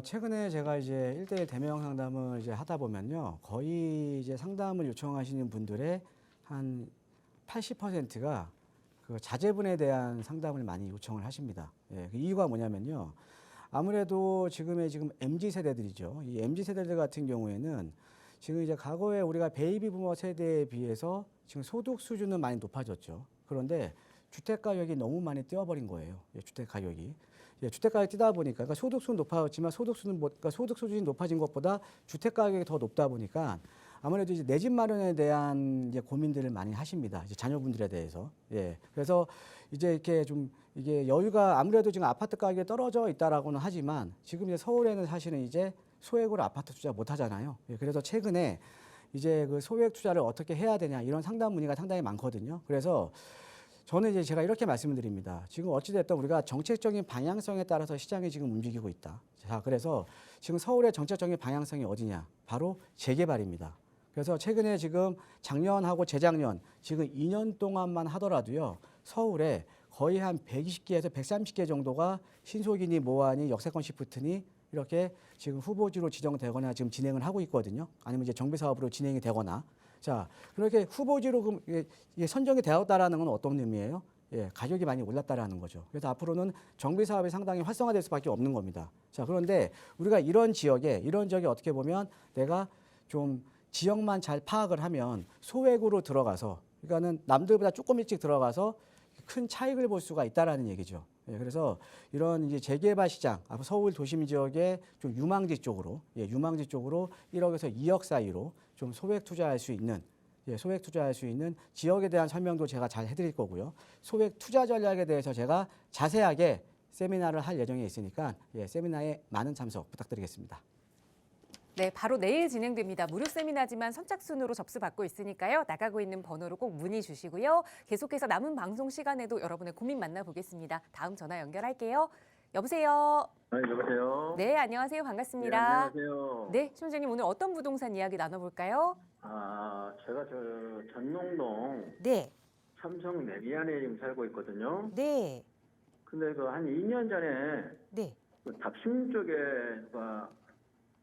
Speaker 2: 최근에 제가 이제 1대1 대면 상담을 이제 하다 보면요. 거의 이제 상담을 요청하시는 분들의 한 80%가 그 자제분에 대한 상담을 많이 요청을 하십니다. 예, 그 이유가 뭐냐면요. 아무래도 지금 MZ 세대들이죠. 이 MZ 세대들 같은 경우에는 지금 이제 과거에 우리가 베이비 부머 세대에 비해서 지금 소득 수준은 많이 높아졌죠. 그런데 주택 가격이 너무 많이 뛰어버린 거예요. 예, 주택 가격이. 예, 주택 가격이 뛰다 보니까 그러니까 소득 수는 높아졌지만 그러니까 소득 수준이 높아진 것보다 주택 가격이 더 높다 보니까 아무래도 이제 내 집 마련에 대한 이제 고민들을 많이 하십니다. 이제 자녀분들에 대해서. 예. 그래서 이제 이렇게 좀 이게 여유가 아무래도 지금 아파트 가격이 떨어져 있다라고는 하지만 지금 이제 서울에는 사실은 이제 소액으로 아파트 투자 못 하잖아요. 예. 그래서 최근에 이제 그 소액 투자를 어떻게 해야 되냐 이런 상담 문의가 상당히 많거든요. 그래서 저는 이제 제가 이렇게 말씀을 드립니다. 지금 어찌됐든 우리가 정책적인 방향성에 따라서 시장이 지금 움직이고 있다. 자, 그래서 지금 서울의 정책적인 방향성이 어디냐? 바로 재개발입니다. 그래서 최근에 지금 작년하고 재작년 지금 2년 동안만 하더라도요. 서울에 거의 한 120개에서 130개 정도가 신소기니 뭐하니 역세권 시프트니 이렇게 지금 후보지로 지정되거나 지금 진행을 하고 있거든요. 아니면 이제 정비 사업으로 진행이 되거나. 자, 그렇게 후보지로 이게 선정이 되었다라는 건 어떤 의미예요? 예, 가격이 많이 올랐다라는 거죠. 그래서 앞으로는 정비 사업이 상당히 활성화될 수밖에 없는 겁니다. 자, 그런데 우리가 이런 지역에 어떻게 보면 내가 좀 지역만 잘 파악을 하면 소액으로 들어가서 그러니까는 남들보다 조금 일찍 들어가서 큰 차익을 볼 수가 있다라는 얘기죠. 예, 그래서 이런 이제 재개발 시장, 앞으로 서울 도심 지역의 좀 유망지 쪽으로 1억에서 2억 사이로 좀 소액 투자할 수 있는 지역에 대한 설명도 제가 잘 해드릴 거고요. 소액 투자 전략에 대해서 제가 자세하게 세미나를 할 예정에 있으니까 세미나에 많은 참석 부탁드리겠습니다.
Speaker 1: 네, 바로 내일 진행됩니다. 무료 세미나지만 선착순으로 접수받고 있으니까요. 나가고 있는 번호로 꼭 문의 주시고요. 계속해서 남은 방송 시간에도 여러분의 고민 만나보겠습니다. 다음 전화 연결할게요. 여보세요.
Speaker 5: 여보세요.
Speaker 1: 네, 안녕하세요. 반갑습니다.
Speaker 5: 네, 안녕하세요.
Speaker 1: 네, 심원장님 오늘 어떤 부동산 이야기 나눠볼까요?
Speaker 5: 제가 전농동
Speaker 1: 네,
Speaker 5: 삼성 내비안에 지금 살고 있거든요.
Speaker 1: 네,
Speaker 5: 근데 그 한 2년 전에
Speaker 1: 네,
Speaker 5: 그 답심 쪽에가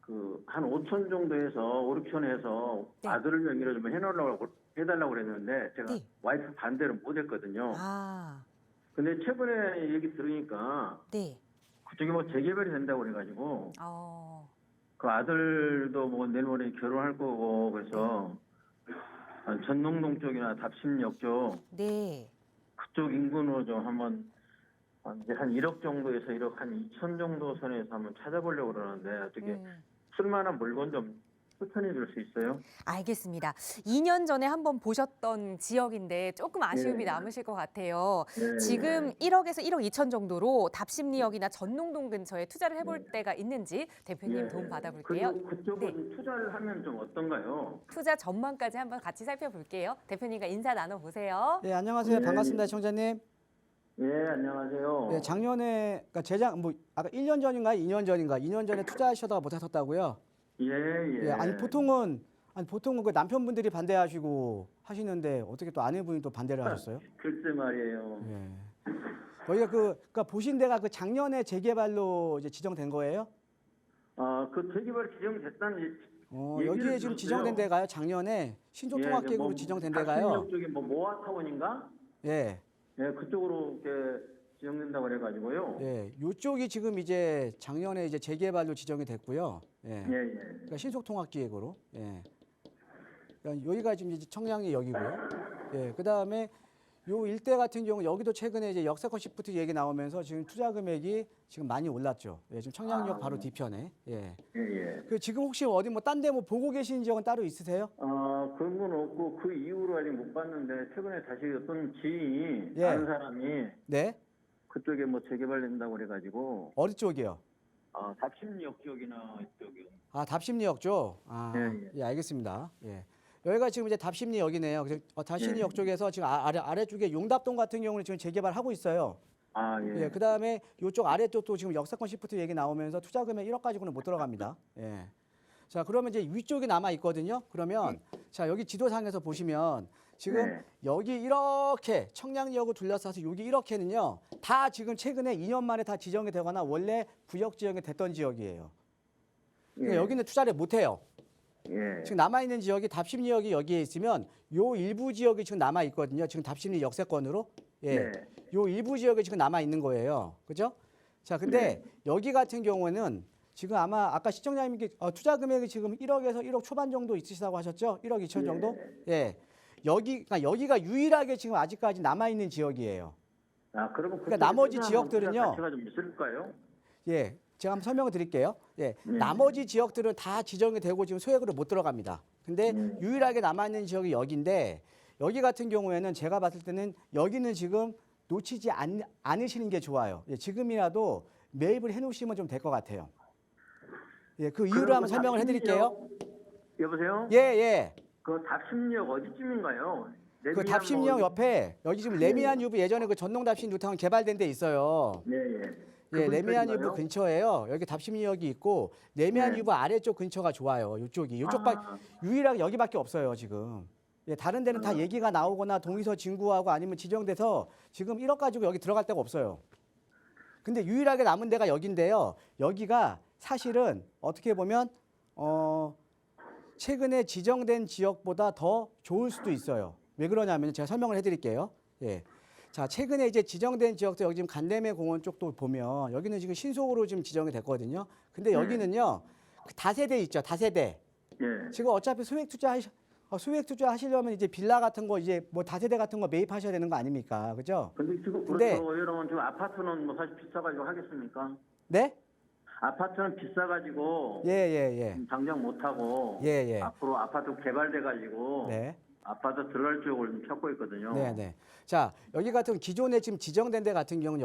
Speaker 5: 그 한 5천 정도 해서 5, 6천 해서
Speaker 1: 네.
Speaker 5: 아들을 명의로 좀 해달라고 그랬는데 제가
Speaker 1: 네.
Speaker 5: 와이프 반대를 못 했거든요.
Speaker 1: 아,
Speaker 5: 근데 최근에 얘기 들으니까
Speaker 1: 네,
Speaker 5: 그쪽이 뭐 재개발이 된다고 그래가지고 그 아들도 뭐 내일 모레 결혼할 거고 그래서 전농동 쪽이나 답심역 쪽
Speaker 1: 네.
Speaker 5: 그쪽 인근으로 좀 한번 이제 한 1억 정도에서 1억 한 2천 정도 선에서 한번 찾아보려고 그러는데 어떻게 쓸만한 물건 좀 추천해 줄 수 있어요?
Speaker 1: 알겠습니다. 2년 전에 한번 보셨던 지역인데 조금 아쉬움이
Speaker 5: 네.
Speaker 1: 남으실 것 같아요.
Speaker 5: 네.
Speaker 1: 지금 1억에서 1억 2천 정도로 답심리역이나 전농동 근처에 투자를 해볼 때가 있는지 대표님 도움 받아볼게요.
Speaker 5: 그리고 그쪽은 투자를 하면 좀 어떤가요?
Speaker 1: 투자 전망까지 한번 같이 살펴볼게요. 대표님과 인사 나눠보세요.
Speaker 2: 네, 안녕하세요.
Speaker 5: 네.
Speaker 2: 반갑습니다, 시청자님.
Speaker 5: 예, 안녕하세요.
Speaker 2: 네, 작년에 그러니까 아까 1년 전인가 2년 전인가 2년 전에 투자하셔다가 못 하셨다고요?
Speaker 5: 예.
Speaker 2: 아니 보통은 그 남편분들이 반대하시고 하시는데 어떻게 또 아내분이 또 반대를 하셨어요?
Speaker 5: 글쎄 말이에요.
Speaker 2: 예. 저희가 그러니까 보신 데가 그 작년에 재개발로 이제 지정된 거예요?
Speaker 5: 그 재개발 지정됐다는
Speaker 2: 여기에 지금 지정된 데가요? 작년에 신소통합계획으로 지정된 데가요?
Speaker 5: 답심역 쪽에 뭐 모아타운인가?
Speaker 2: 예.
Speaker 5: 예, 그쪽으로 이렇게 지정된다고 그래가지고요.
Speaker 2: 예. 요쪽이 지금 이제 작년에 이제 재개발로 지정이 됐고요. 예.
Speaker 5: 예.
Speaker 2: 그러니까 신속통합기획으로. 예. 그러니까 여기가 지금 이제 청량리 역이고요. 예. 그다음에 요 일대 같은 경우 여기도 최근에 이제 역세권 시프트 얘기 나오면서 지금 투자 금액이 지금 많이 올랐죠. 예, 지금 청량역 바로 뒤편에. 예.
Speaker 5: 예, 예.
Speaker 2: 그 지금 혹시 어디 뭐 딴 데 뭐 보고 계신 지역은 따로 있으세요?
Speaker 5: 그런 건 없고 그 이후로 아직 못 봤는데 최근에 다시 어떤 지인이
Speaker 2: 예.
Speaker 5: 아는 사람이
Speaker 2: 네.
Speaker 5: 그쪽에 뭐 재개발된다고 그래가지고
Speaker 2: 어디 쪽이요?
Speaker 5: 답심역 쪽이나 이쪽이요.
Speaker 2: 아, 답심리역 쪽. 아,
Speaker 5: 예,
Speaker 2: 예, 알겠습니다. 예. 여기가 지금 이제 답심리역이네요. 그래서 답심리역
Speaker 5: 예.
Speaker 2: 쪽에서 지금 아래쪽에 용답동 같은 경우는 지금 재개발하고 있어요.
Speaker 5: 예.
Speaker 2: 예, 그다음에 이쪽 아래쪽도 지금 역세권 시프트 얘기 나오면서 투자 금액 1억 가지고는 못 들어갑니다. 예. 자, 그러면 이제 위쪽이 남아 있거든요. 그러면 자, 여기 지도상에서 보시면 지금
Speaker 5: 네.
Speaker 2: 여기 이렇게 청량리역을 둘러싸서 여기 이렇게는요. 다 지금 최근에 2년 만에 다 지정이 되거나 원래 구역 지정이 됐던 지역이에요. 그러니까 여기는 투자를 못 해요.
Speaker 5: 예.
Speaker 2: 지금 남아 있는 지역이 답심리역이 여기에 있으면 요 일부 지역이 지금 남아 있거든요. 지금 답심리 역세권으로. 예.
Speaker 5: 네.
Speaker 2: 요 일부 지역이 지금 남아 있는 거예요. 그죠? 자, 근데 여기 같은 경우에는 지금 아마 아까 시청자님께 투자 금액이 지금 1억에서 1억 초반 정도 있으시다고 하셨죠? 1억 2천 정도? 예. 그러니까 여기가 유일하게 지금 아직까지 남아 있는 지역이에요.
Speaker 5: 그러면
Speaker 2: 그러니까 나머지 지역들은요.
Speaker 5: 가치가 좀 있을까요?
Speaker 2: 예. 제가 한번 설명을 드릴게요. 예.
Speaker 5: 네.
Speaker 2: 나머지 지역들은 다 지정이 되고 지금 소액으로 못 들어갑니다. 근데 유일하게 남아 있는 지역이 여기인데 여기 같은 경우에는 제가 봤을 때는 여기는 지금 놓치지 않으시는 게 좋아요. 예, 지금이라도 매입을 해 놓으시면 좀 될 것 같아요. 예, 그 이유를 한번 설명을 해 드릴게요.
Speaker 5: 여보세요?
Speaker 2: 예, 예.
Speaker 5: 그 답심역 어디쯤인가요?
Speaker 2: 그 답심역 옆에 여기 지금 레미안 유브 예전에 그 전동 답심 뉴타운 개발된 데 있어요.
Speaker 5: 네, 예.
Speaker 2: 예, 레미안
Speaker 5: 그분들인가요?
Speaker 2: 유브 근처에요. 여기 답심리역이 있고 레미안
Speaker 5: 네.
Speaker 2: 유브 아래쪽 근처가 좋아요. 이쪽이 유일하게 여기밖에 없어요 지금. 예, 다른 데는 다 얘기가 나오거나 동의서 진구하고 아니면 지정돼서 지금 1억 가지고 여기 들어갈 데가 없어요. 근데 유일하게 남은 데가 여기인데요. 여기가 사실은 어떻게 보면 최근에 지정된 지역보다 더 좋을 수도 있어요. 왜 그러냐면 제가 설명을 해드릴게요. 예. 자, 최근에 이제 지정된 지역도 여기 지금 간대매 공원 쪽도 보면 여기는 지금 신속으로 지금 지정이 됐거든요. 근데 여기는요, 그 다세대 있죠, 다세대.
Speaker 5: 예.
Speaker 2: 지금 어차피 소액 투자 하시려면 이제 빌라 같은 거 이제 뭐 다세대 같은 거 매입하셔야 되는 거 아닙니까, 그죠?
Speaker 5: 근데 지금
Speaker 2: 근데-
Speaker 5: 그렇죠. 이러면 지금 아파트는 뭐 사실 비싸가지고 하겠습니까?
Speaker 2: 네?
Speaker 5: 아파트는 비싸가지고
Speaker 2: 예.
Speaker 5: 당장 못하고
Speaker 2: 예.
Speaker 5: 앞으로 아파트 개발돼가지고
Speaker 2: 네.
Speaker 5: 아파트 들어갈 쪽을 좀 찾고 있거든요.
Speaker 2: 네. 자, 여기 같은 기존에 지금 지정된 데 같은 경우는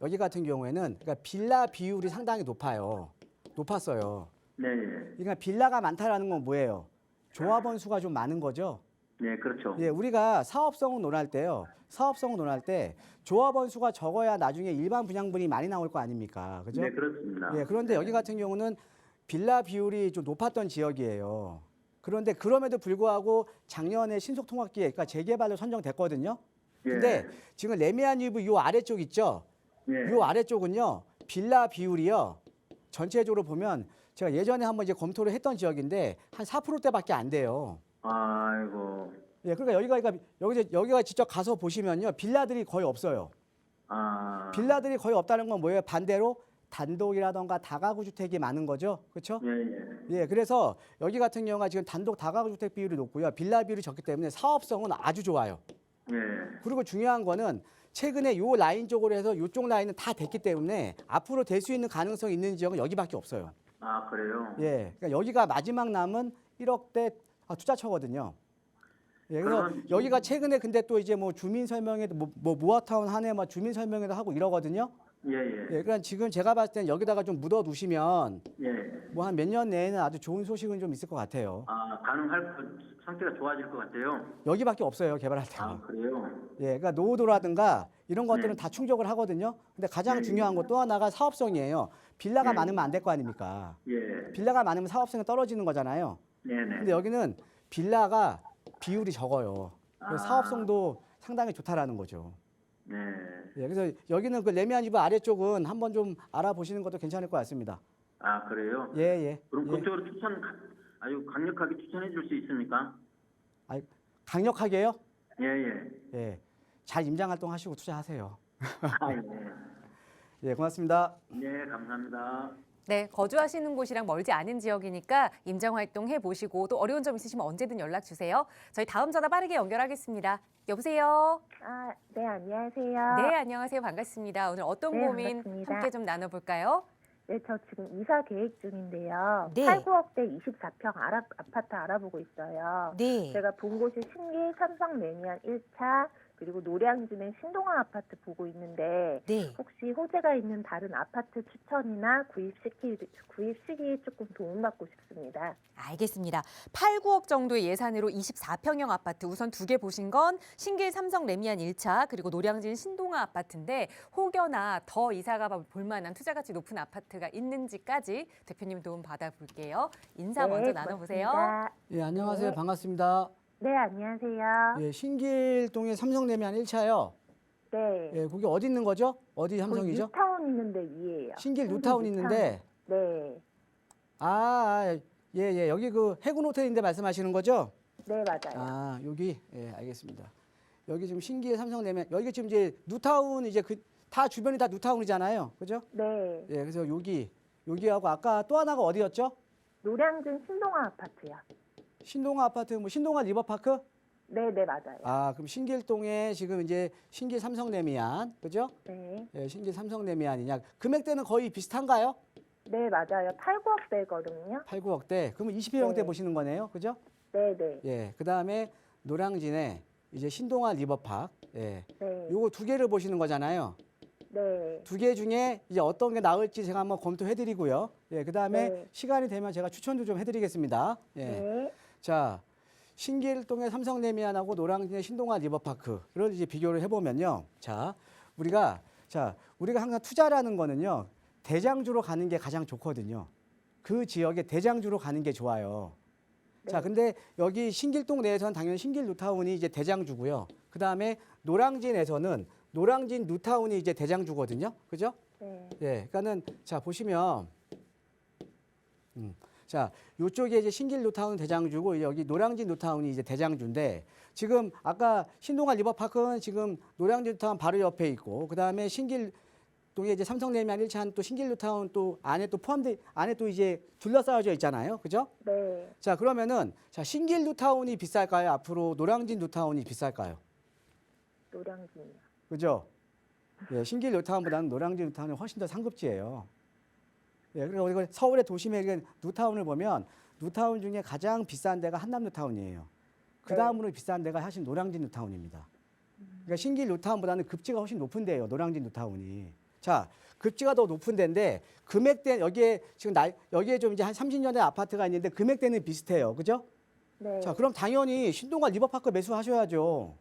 Speaker 2: 여기 같은 경우에는 그러니까 빌라 비율이 상당히 높았어요.
Speaker 5: 네.
Speaker 2: 그러니까 빌라가 많다라는 건 뭐예요? 조합원 수가 좀 많은 거죠.
Speaker 5: 네, 그렇죠.
Speaker 2: 예, 우리가 사업성을 논할 때요. 사업성을 논할 때 조합원 수가 적어야 나중에 일반 분양분이 많이 나올 거 아닙니까? 그죠?
Speaker 5: 네, 그렇습니다.
Speaker 2: 예, 그런데 여기 같은 경우는 빌라 비율이 좀 높았던 지역이에요. 그런데 그럼에도 불구하고 작년에 신속통합기획, 그러니까 재개발로 선정됐거든요. 근데 지금 레미안 유브 요 아래쪽 있죠?
Speaker 5: 예.
Speaker 2: 요 아래쪽은요. 빌라 비율이요. 전체적으로 보면 제가 예전에 한번 이제 검토를 했던 지역인데 한 4%대밖에 안 돼요.
Speaker 5: 아이고.
Speaker 2: 예, 그러니까 여기가 직접 가서 보시면요. 빌라들이 거의 없어요. 빌라들이 거의 없다는 건 뭐예요? 반대로 단독이라던가 다가구 주택이 많은 거죠. 그렇죠?
Speaker 5: 예.
Speaker 2: 예, 그래서 여기 같은 경우가 지금 단독 다가구 주택 비율이 높고요. 빌라 비율이 적기 때문에 사업성은 아주 좋아요.
Speaker 5: 예.
Speaker 2: 그리고 중요한 거는 최근에 요 라인 쪽으로 해서 요쪽 라인은 다 됐기 때문에 앞으로 될 수 있는 가능성이 있는 지역은 여기밖에 없어요.
Speaker 5: 그래요?
Speaker 2: 예, 그러니까 여기가 마지막 남은 1억대 투자처거든요. 예, 그래서
Speaker 5: 그러면
Speaker 2: 여기가 최근에 근데 또 이제 뭐 주민 설명회도 뭐 모아타운 한해 뭐 주민 설명회도 하고 이러거든요.
Speaker 5: 예.
Speaker 2: 예, 그러니까 지금 제가 봤을 때는 여기다가 좀 묻어 두시면
Speaker 5: 예.
Speaker 2: 뭐 한 몇 년 내에는 아주 좋은 소식은 좀 있을 것 같아요.
Speaker 5: 가능할 상태가 좋아질 것 같아요.
Speaker 2: 여기밖에 없어요, 개발할 때가.
Speaker 5: 그래요?
Speaker 2: 예, 그러니까 노후도라든가 이런 것들은
Speaker 5: 네.
Speaker 2: 다 충족을 하거든요. 근데 가장
Speaker 5: 네.
Speaker 2: 중요한 것 또 하나가 사업성이에요. 빌라가
Speaker 5: 네.
Speaker 2: 많으면 안 될 거 아닙니까?
Speaker 5: 예.
Speaker 2: 빌라가 많으면 사업성이 떨어지는 거잖아요.
Speaker 5: 네네.
Speaker 2: 근데 여기는 빌라가 비율이 적어요. 그래서 사업성도 상당히 좋다라는 거죠.
Speaker 5: 네.
Speaker 2: 예, 그래서 여기는 그 레미안 유브 아래쪽은 한번 좀 알아보시는 것도 괜찮을 것 같습니다.
Speaker 5: 그래요?
Speaker 2: 예.
Speaker 5: 그럼
Speaker 2: 예.
Speaker 5: 그쪽으로 아주 강력하게 추천해 줄 수 있습니까?
Speaker 2: 강력하게요?
Speaker 5: 예.
Speaker 2: 예. 잘 임장 활동하시고 투자하세요.
Speaker 5: 예.
Speaker 2: 예, 고맙습니다.
Speaker 5: 네, 감사합니다.
Speaker 1: 네, 거주하시는 곳이랑 멀지 않은 지역이니까 임장 활동 해보시고 또 어려운 점 있으시면 언제든 연락 주세요. 저희 다음 전화 빠르게 연결하겠습니다. 여보세요?
Speaker 6: 네, 안녕하세요.
Speaker 1: 네, 안녕하세요. 반갑습니다. 오늘 어떤
Speaker 6: 네,
Speaker 1: 고민
Speaker 6: 반갑습니다.
Speaker 1: 함께 좀 나눠볼까요?
Speaker 6: 네, 저 지금 이사 계획 중인데요.
Speaker 1: 네.
Speaker 6: 8, 9억대 24평 아파트 알아보고 있어요.
Speaker 1: 네.
Speaker 6: 제가 본 곳이 신길 삼성 매니안 1차, 그리고 노량진의 신동아 아파트 보고 있는데
Speaker 1: 네.
Speaker 6: 혹시 호재가 있는 다른 아파트 추천이나 구입 시기에 조금 도움받고 싶습니다.
Speaker 1: 알겠습니다. 8, 9억 정도의 예산으로 24평형 아파트 우선 두 개 보신 건 신길 삼성 레미안 1차 그리고 노량진 신동아 아파트인데 혹여나 더 이사가 볼만한 투자 가치 높은 아파트가 있는지까지 대표님 도움 받아볼게요. 인사 먼저 나눠보세요.
Speaker 6: 고맙습니다.
Speaker 2: 예, 안녕하세요.
Speaker 6: 네.
Speaker 2: 반갑습니다.
Speaker 6: 네, 안녕하세요.
Speaker 2: 예, 신길동의 삼성레미안 1차요.
Speaker 6: 네.
Speaker 2: 예, 거기 어디 있는 거죠? 어디 삼성이죠?
Speaker 6: 뉴타운 있는데 위에요.
Speaker 2: 신길 뉴타운 있는데
Speaker 6: 네.
Speaker 2: 예, 여기 그 해군 호텔인데 말씀하시는 거죠?
Speaker 6: 네, 맞아요.
Speaker 2: 여기 예, 알겠습니다. 여기 지금 신길 삼성레미안 여기 지금 이제 뉴타운 이제 그 다 주변이 다 뉴타운이잖아요. 그죠?
Speaker 6: 네.
Speaker 2: 예, 그래서 여기하고 아까 또 하나가 어디였죠?
Speaker 6: 노량진 신동아 아파트요.
Speaker 2: 신동아 아파트 뭐 신동아 리버파크?
Speaker 6: 네, 네, 맞아요.
Speaker 2: 그럼 신길동에 지금 이제 신길 삼성레미안, 그죠?
Speaker 6: 네.
Speaker 2: 예, 신길 삼성레미안이냐. 금액대는 거의 비슷한가요?
Speaker 6: 네, 맞아요. 8, 9억대거든요.
Speaker 2: 8, 9억대. 그러면 20평형대
Speaker 6: 네.
Speaker 2: 보시는 거네요. 그죠?
Speaker 6: 네, 네.
Speaker 2: 예. 그다음에 노량진에 이제 신동아 리버파크. 예.
Speaker 6: 네.
Speaker 2: 요거 두 개를 보시는 거잖아요.
Speaker 6: 네.
Speaker 2: 두 개 중에 이제 어떤 게 나을지 제가 한번 검토해 드리고요. 예. 그다음에
Speaker 6: 네.
Speaker 2: 시간이 되면 제가 추천도 좀 해 드리겠습니다. 예.
Speaker 6: 네.
Speaker 2: 자, 신길동의 삼성레미안하고 노량진의 신동아 리버파크를 이제 비교를 해보면요. 자, 우리가 항상 투자라는 거는요. 대장주로 가는 게 가장 좋거든요. 그 지역에 대장주로 가는 게 좋아요.
Speaker 6: 네.
Speaker 2: 자, 근데 여기 신길동 내에서는 당연히 신길 뉴타운이 이제 대장주고요. 그 다음에 노량진에서는 노량진 뉴타운이 이제 대장주거든요. 그죠?
Speaker 6: 네.
Speaker 2: 예, 그러니까는 자 보시면, 자 요쪽에 이제 신길 뉴타운 대장주고 여기 노량진 뉴타운이 이제 대장주인데 지금 아까 신동아 리버파크는 지금 노량진 뉴타운 바로 옆에 있고 그 다음에 신길동에 이제 삼성레미안 1차는 또 신길 뉴타운 또 안에 또 포함돼 안에 또 이제 둘러싸여져 있잖아요, 그죠?
Speaker 6: 네.
Speaker 2: 자 그러면은 자 신길 뉴타운이 비쌀까요? 앞으로 노량진 뉴타운이 비쌀까요?
Speaker 6: 노량진이요.
Speaker 2: 그죠? 예, 신길 뉴타운보다는 노량진 뉴타운이 훨씬 더 상급지예요. 예, 그리고 우리가 서울의 도심의 뉴타운을 보면 뉴타운 중에 가장 비싼 데가 한남 뉴타운이에요. 그 다음으로 비싼 데가 사실 노량진 뉴타운입니다. 그러니까 신길 뉴타운보다는 급지가 훨씬 높은 데예요. 노량진 뉴타운이. 자, 급지가 더 높은 데인데 금액대 여기에 지금 여기에 좀 이제 한 30년대 아파트가 있는데 금액대는 비슷해요. 그죠?
Speaker 6: 네.
Speaker 2: 자, 그럼 당연히 신동아 리버파크 매수하셔야죠.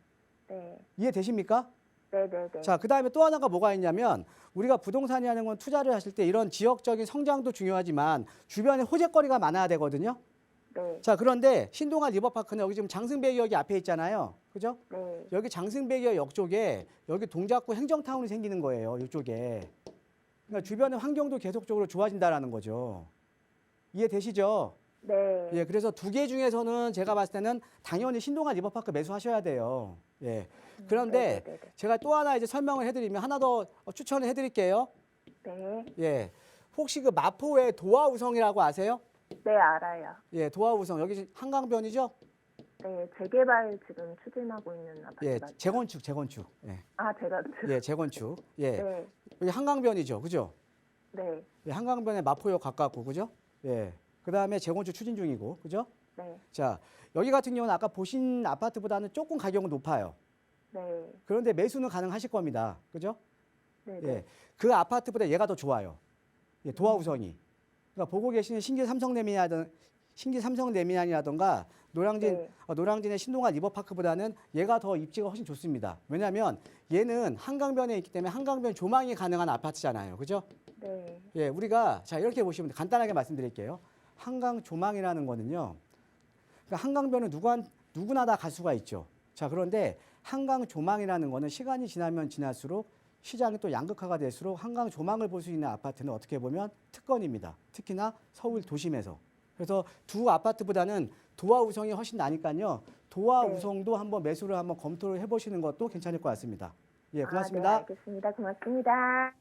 Speaker 6: 네.
Speaker 2: 이해되십니까?
Speaker 6: 네, 네, 네.
Speaker 2: 자, 그다음에 또 하나가 뭐가 있냐면 우리가 부동산이라는 건 투자를 하실 때 이런 지역적인 성장도 중요하지만 주변에 호재거리가 많아야 되거든요.
Speaker 6: 네.
Speaker 2: 자, 그런데 신동아 리버파크는 여기 지금 장승배기역이 앞에 있잖아요. 그죠?
Speaker 6: 네.
Speaker 2: 여기 장승배기역 역 쪽에 여기 동작구 행정타운이 생기는 거예요. 이쪽에. 그러니까 주변의 환경도 계속적으로 좋아진다라는 거죠. 이해되시죠?
Speaker 6: 네.
Speaker 2: 예, 그래서 두 개 중에서는 제가 봤을 때는 당연히 신동아 리버파크 매수하셔야 돼요. 예. 그런데
Speaker 6: 네, 네, 네.
Speaker 2: 제가 또 하나 이제 설명을 해드리면 하나 더 추천을 해드릴게요.
Speaker 6: 네.
Speaker 2: 예. 혹시 그 마포의 도화우성이라고 아세요?
Speaker 6: 네, 알아요.
Speaker 2: 예, 도화우성 여기 한강변이죠?
Speaker 6: 네, 재개발 지금 추진하고 있는 아파트
Speaker 2: 예,
Speaker 6: 맞죠?
Speaker 2: 재건축. 예,
Speaker 6: 제가
Speaker 2: 예, 재건축. 예,
Speaker 6: 네.
Speaker 2: 여기 한강변이죠, 그죠?
Speaker 6: 네.
Speaker 2: 예, 한강변에 마포역 가깝고, 그죠? 예. 그 다음에 재건축 추진 중이고, 그죠?
Speaker 6: 네.
Speaker 2: 자, 여기 같은 경우는 아까 보신 아파트보다는 조금 가격은 높아요.
Speaker 6: 네.
Speaker 2: 그런데 매수는 가능하실 겁니다, 그죠?
Speaker 6: 네.
Speaker 2: 예, 그 아파트보다 얘가 더 좋아요. 예, 도화우성이. 그러니까 보고 계시는 신길 삼성레미안이라던가
Speaker 6: 네.
Speaker 2: 노량진의 신동아 리버파크보다는 얘가 더 입지가 훨씬 좋습니다. 왜냐하면 얘는 한강변에 있기 때문에 한강변 조망이 가능한 아파트잖아요, 그죠?
Speaker 6: 네.
Speaker 2: 예, 우리가 자 이렇게 보시면 간단하게 말씀드릴게요. 한강 조망이라는 거는요. 그러니까 한강변은 누구나 다 갈 수가 있죠. 자, 그런데 한강 조망이라는 거는 시간이 지나면 지날수록 시장이 또 양극화가 될수록 한강 조망을 볼 수 있는 아파트는 어떻게 보면 특권입니다. 특히나 서울 도심에서. 그래서 두 아파트보다는 도화우성이 훨씬 나니까요. 도화우성도 한번 매수를 한번 검토를 해보시는 것도 괜찮을 것 같습니다. 예, 고맙습니다.
Speaker 6: 네, 알겠습니다. 고맙습니다.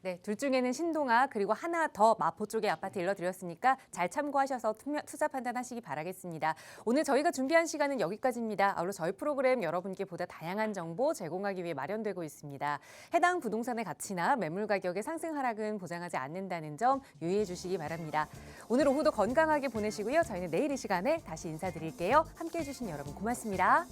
Speaker 1: 네, 둘 중에는 신동아 그리고 하나 더 마포 쪽의 아파트 일러드렸으니까 잘 참고하셔서 투자 판단하시기 바라겠습니다. 오늘 저희가 준비한 시간은 여기까지입니다. 아울러 저희 프로그램 여러분께 보다 다양한 정보 제공하기 위해 마련되고 있습니다. 해당 부동산의 가치나 매물 가격의 상승 하락은 보장하지 않는다는 점 유의해 주시기 바랍니다. 오늘 오후도 건강하게 보내시고요. 저희는 내일 이 시간에 다시 인사드릴게요. 함께해 주신 여러분 고맙습니다.